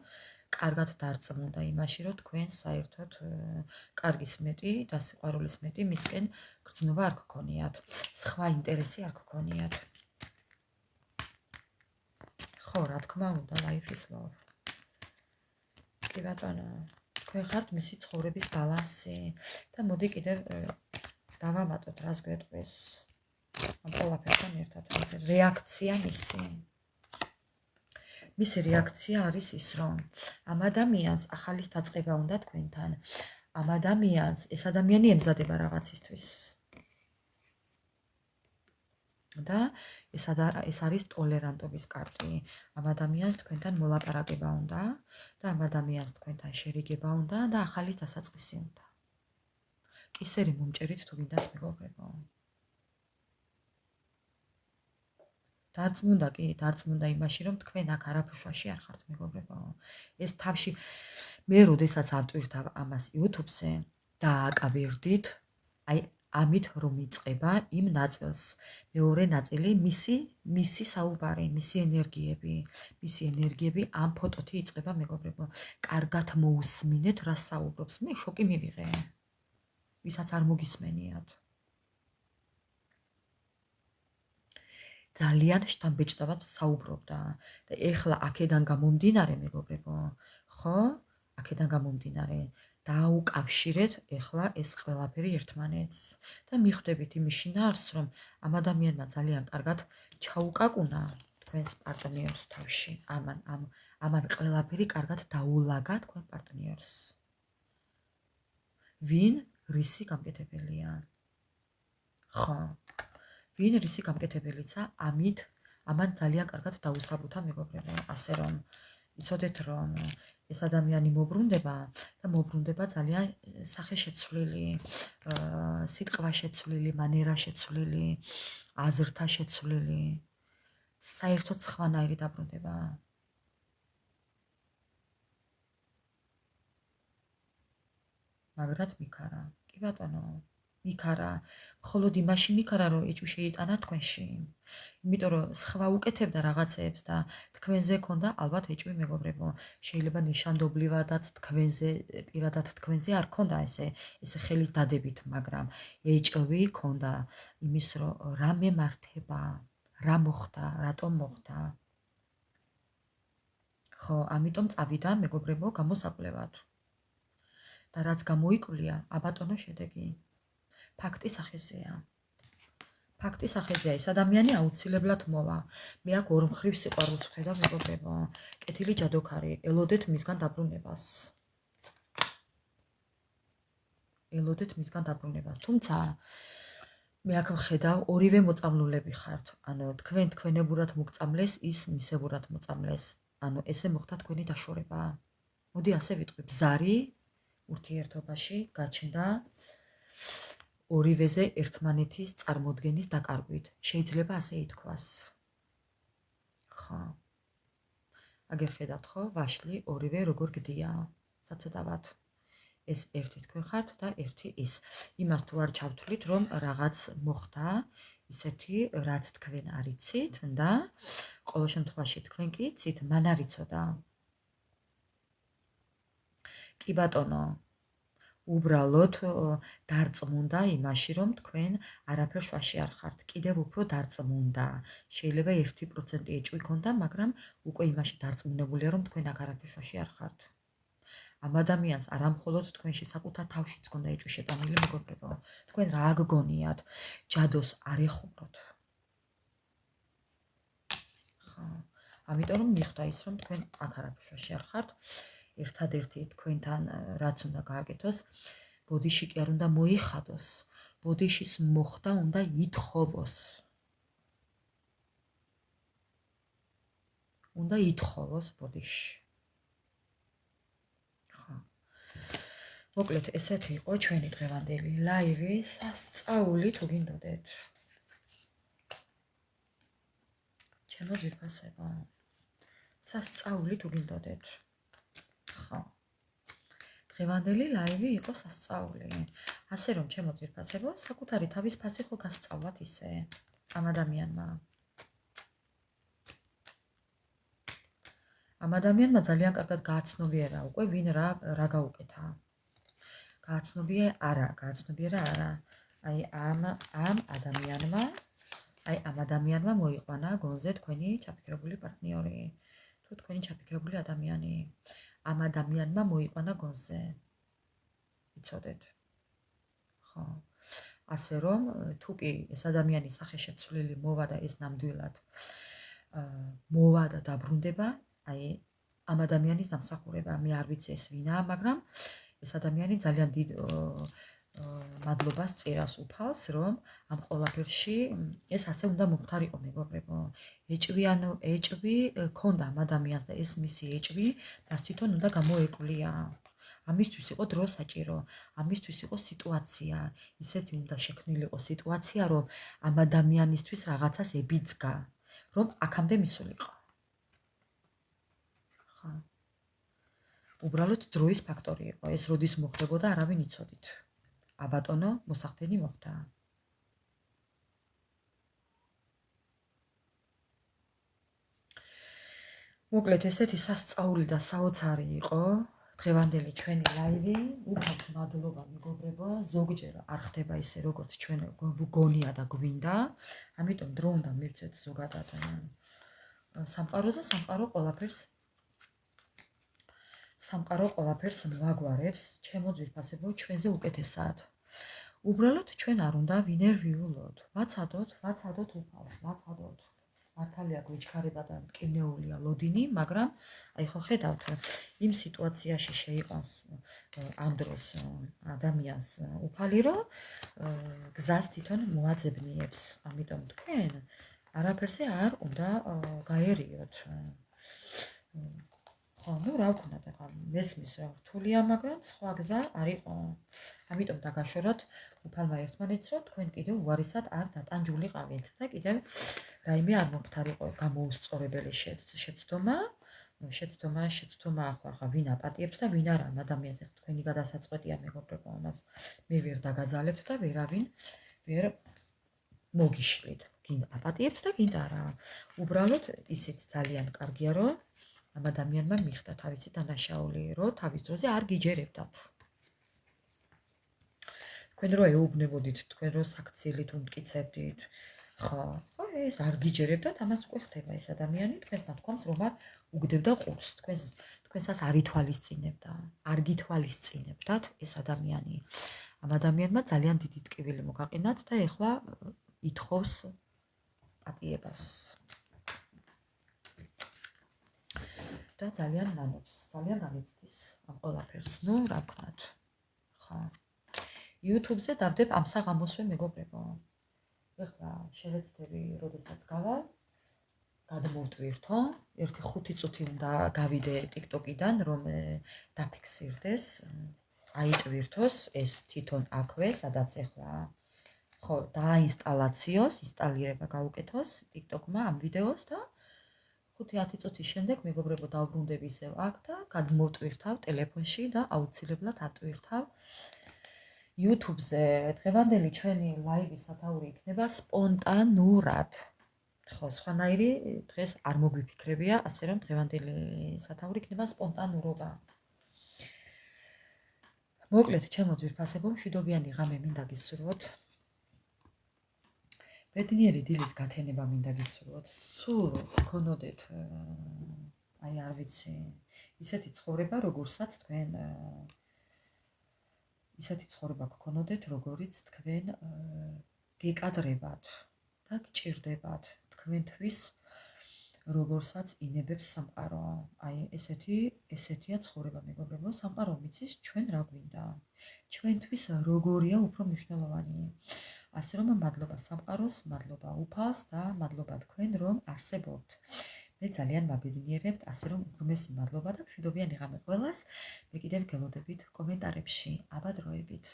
კარგად დარწმუნდა იმაში, რომ თქვენ საერთოდ კარგის მეტი და სიყვარულის მეტი მისკენ გრძნობა არ გქონიათ. სხვა ინტერესი არ გქონიათ. ხო, რა თქმა უნდა, life is love. კი ბატონო, თქვენ ხართ მისი ცხოვრების ბალანსი და მოდი კიდევ დავამატოთ, რას გვეტყვის. ამ ყველაფერთან ერთად რეაქცია მისი რეაქცია არის ის, რომ ამ ადამიანს ახალის დაწყება უნდა თქვენთან. ამ ადამიანს ეს ადამიანი ემზადება რაღაცისთვის. და ეს არის ტოლერანტობის კარტი. ამ ადამიანს თქვენთან მოლაპარაკება უნდა და ამ ადამიანს თქვენთან შერიგება უნდა და ახალის დასაწყისი უნდა. კისერი მომჭერით თუ გინდათ მეგობრებო. დარწმუნდა იმაში, რომ თქვენ აქ არაფუშვაში არ ხართ მეგობრებო. ეს თავში მე როდესაც ავტვირთავ ამას YouTube-ზე დააკავირდით, აი ამით რომ იწყება იმ ნაწილს. მეორე ნაწილი მისი საუბარი, მისი ენერგიები ამ ფოტოთი იწყება მეგობრებო. კარგად მოусმინეთ რა საუბრობს. მე შოკი მივიღე. ვისაც არ მოგისმენიათ. ძალიან შთამბეჭდავად საუბრობდა და ეხლა აქედან გამომდინარე მეგობრებო, ხო? აქედან გამომდინარე დაუკავშირეთ ეხლა ეს ყველაფერი ერთმანეთს და მიხვდებით იმის შინაარსს, რომ ამ ადამიანმა ძალიან კარგად ჩაუკაკუნა თქვენს პარტნიორს თავში. ამან ყველაფერი კარგად დაულაგა თქვენ პარტნიორს. ვინ რისი გამკეთებელია? ხო. ვინ რისი გამკეთებელიცა, ამან ძალიან კარგად დაუსაბუთა მეგობრებო, ასე რომ იცოდეთ, რომ ეს ადამიანი მოbrunდება და მოbrunდება ძალიან სახეშეცვლილი, სიტყვა შეცვლილი, მანერა შეცვლილი, აზრთა შეცვლილი, საერთოდ სხვანაირი დაბრუნდება. მაგრად მიქარა, კი ბატონო. მიქარა, მხოლოდ იმაში მიქარა, რომ ეჭვი შეიტანა თქვენში. იმიტომ რომ სხვა უკეთებდა რაღაცეებს და თქვენზე ქონდა ალბათ ეჭვი მეგობრებო. შეიძლება ნიშანდობლივადაც პირადად თქვენზე არ ქონდა ესე ხელის დადებით, მაგრამ ეჭვი ქონდა იმის, რომ რა მემართება, რა მოხდა, რატომ მოხდა. ხო, ამიტომ წავიდა მეგობრებო გამოსაკვლევად. და რაც გამოიკვლია, აბატონო შედეგი. ფაქტი სახეზეა. ეს ადამიანი აუცილებლად მოვა. მე აქ ორ მხრივ სიყვარულს ვხედავ მეგობრებო. კეთილი ჯადოქარი, ელოდეთ მისგან დაბრუნებას. თუმცა მე აქ ვხედავ ორივე მოწამლულები ხართ. ანუ თქვენებურად მოგწამლეს, ის მისებურად მოწამლეს. ანუ ესე მოხდა თქვენი დაშორება. მოდი ასე ვიტყვი, ბზარი ურთიერთობაში გაჩნდა ორივეზე ერთმანეთის წარმოდგენის დაკარგვით. შეიძლება ასე ითქვას. ხო. აგერ ხედავთ ხო, ვაშლი ორივე როგორ გდია. საცოტავად. ეს ერთი თქვენ ხართ და ერთი ის. იმას თუ არ ჩავთვლით, რომ რაღაც მოხდა, ისეთი, რაც თქვენ არ იცით და ყოველ შემთხვევაში თქვენ კი იცით, მან არ იცოდა. კი ბატონო, უბრალოდ დარწმუნდა იმაში, რომ თქვენ არაფერ შუაში არ ხართ. კიდევ უფრო დარწმუნდა. შეიძლება 1% ეჭვი ქონდა, მაგრამ უკვე იმაში დარწმუნებულია, რომ თქვენ აქ არაფერ შუაში არ ხართ. ამ ადამიანს არა მხოლოდ თქვენში საკუთარ თავშიც ქონდა ეჭვი შეტანილი, მეგობრებო. თქვენ რა გგონიათ? ჯადოს არ ეხმაროთ. ხო. ამიტომ რომ მიხვდა ის, რომ თქვენ აქ არაფერ შუაში არ ხართ. ერთადერთი თქვენთან რაც უნდა გააკეთოს, ბოდიში კი არ უნდა მოიხადოს, ბოდიშის მოხდა უნდა ითხოვოს. უნდა ითხოვოს ბოდიში. ხო. მოკლედ ესეთი იყო ჩვენი დღევანდელი ლაივი, სასწაული თუ გინდოდეთ. ჩემო ძვირფასებო. სასწაული თუ გინდოდეთ. ხო. დღევანდელი ლაივი იყო სასწაული. ასე რომ ჩემო ძვირფასებო, საკუთარი თავის ფასი ხო გასწავლათ ისე ამ ადამიანმა. ამ ადამიანმა ძალიან კარგად გააცნობიერა უკვე ვინ რა გაუკეთა. გააცნობიერა არა. აი ამ ადამიანმა მოიყვანა გონზე თქვენი ჩაფიქრებული პარტნიორი. თუ თქვენი ჩაფიქრებული ადამიანი. ამ ადამიანმა მოიყვანა გონზე. იცოდეთ. ხო. ასე რომ თუ კი ეს ადამიანი სახე შეცვლილი მოვა და ეს ნამდვილად მოვა და დაბრუნდება, აი ამ ადამიანის დამსახურება, მე არ ვიცი ეს ვინაა, მაგრამ ეს ადამიანი ძალიან დიდ მადლობას წერას უფალს, რომ ამ ყველაფერში ეს ასე უნდა მომხდარიყო, მეგობრებო. ეჭვი ქონდა ამ ადამიანს და ეს მისი ეჭვი მას თვითონ უნდა გამოეკვლია. ამისთვის იყო დრო საჭირო, ამისთვის იყო სიტუაცია, ისეთი უნდა შექმნილიყო სიტუაცია, რომ ამ ადამიანისთვის რაღაცას ებიძგა, რომ აქამდე მისულიყო. ხა. უბრალოდ დროის ფაქტორი იყო, ეს როდის მოხდებოდა, არავინ იცოდით. აბატონო მოსახდენი მოხდა. მოკლედ ესეთი სასწაული და საოცარი იყო დღევანდელი ჩვენი ლაივი. უბრალოდ მადლობა მეგობრებო, ზოგჯერ არ ხდება ისე როგორც ჩვენ გონია და გვინდა, ამიტომ დრო უნდა მივცეთ ზოგადად სამყაროზე, სამყარო ყველაფერს მოაგვარებს, ჩემო ძვირფასებო, ჩვენზე უკეთესად. უბრალოდ ჩვენ არ უნდა ვინერვიულოთ, ვაცადოთ უფალს, ვაცადოთ. მართალია გვიჩქარება და მტკივნეულია ლოდინი, მაგრამ აი ხო ხედავთ, იმ სიტუაციაში შეიყვანს ამ დროს ადამიანს უფალი, რომ გზას თვითონ მოაძებნიებს. ამიტომ თქვენ არაფერზე არ უნდა გაერიოთ. ხო, ნუ რა ვქნათ, ახლა მესმის რა რთულია, მაგრამ სხვა გზა არ იყო. ამიტომ დაგაშოროთ უფალმა ერთმანეთს, რომ თქვენ კიდევ უარისად არ დატანჯულიყავით და კიდევ რაიმე არ მომხდარიყო გამოუსწორებელი შეცდომა ახლა ვინ აპატიებთ და ვინ არა ამ ადამიანს. ახლა თქვენი გადასაწყვეტია, მეგობრებო, ამას მე ვერ დაგაძალებთ და ვერავინ ვერ მოგიშლით. გინ აპატიებთ და გინ არა. უბრალოდ ისიც ძალიან კარგია, რომ ამ ადამიანმა მიხდა თავისი დანაშაული, რომ თავის დროზე არ გიჯერებდათ. თქვენ რო ეუბნებოდით, თქვენ რო საქციელით უმტკიცებდით, ხო, ეს არ გიჯერებდათ, ამას უკვე ხდება ეს ადამიანი, თქვენს ნათქვამს რომ არ უგდებდა ყურს, თქვენსაც არ ითვალისწინებდა, არ გითვალისწინებდათ ეს ადამიანი. ამ ადამიანმა ძალიან დიდი ტკივილი მოგაყენათ და ეხლა ითხოვს პატიებას. და ძალიან ნანობს, ძალიან განიცდის ამ ყველაფერს. ნუ რა ვქნათ. ხო. YouTube-ზე დავდებ ამ საღამოსვე, მეგობრებო. ეხლა შევეცდები, როდესაც გავალ, გადმოვტვირთო, 1-5 წუთი უნდა გავიდე TikTok-იდან, რომ დაფიქსირდეს, აიტვირთოს ეს თვითონ აქვე, სადაც ეხლა ხო, დაინსტალაციოს, ინსტალირება გაუკეთოს TikTok-მა ამ ვიდეოს და 5-10 წუთის შემდეგ მეგობრებო დავბრუნდები ისევ აქ და გადმოვტვირთავ ტელეფონში და აუცილებლად ატვირთავ YouTube-ზე. დღევანდელი ჩვენი ლაივის სათაური იქნება სპონტანურად. ხო, სხვანაირი დღეს არ მოგვიფიქრებია, ასე რომ დღევანდელი სათაური იქნება სპონტანურობა. მოკლედ, ჩემო ძვირფასებო, მშვიდობიანი ღამე მინდა გისურვოთ. ბედნიერი დილის გათენება მინდა გისურვოთ. სულ გქონოდეთ, აი არ ვიცი, ისეთი ცხოვრება, როგორსაც თქვენ ისეთი ცხოვრება გქონოდეთ, როგორიც თქვენ გეკადრებათ და გჭირდებათ თქვენთვის, როგორსაც ინებებს სამყარო. აი ესეთია ცხოვრება, მეგობრებო, სამყარო მიცის ჩვენ რა გვინდა. ჩვენთვის როგორია უფრო მნიშვნელოვანი. ასე რომ მადლობა სამყაროს, მადლობა უფალს და მადლობა თქვენ რომ არსებობთ. მე ძალიან მაბედნიერებთ, ასე რომ უღრმესი მადლობა და მშვიდობიანი ღამე ყველას. მე კიდევ გელოდებით კომენტარებში. აბა დროებით.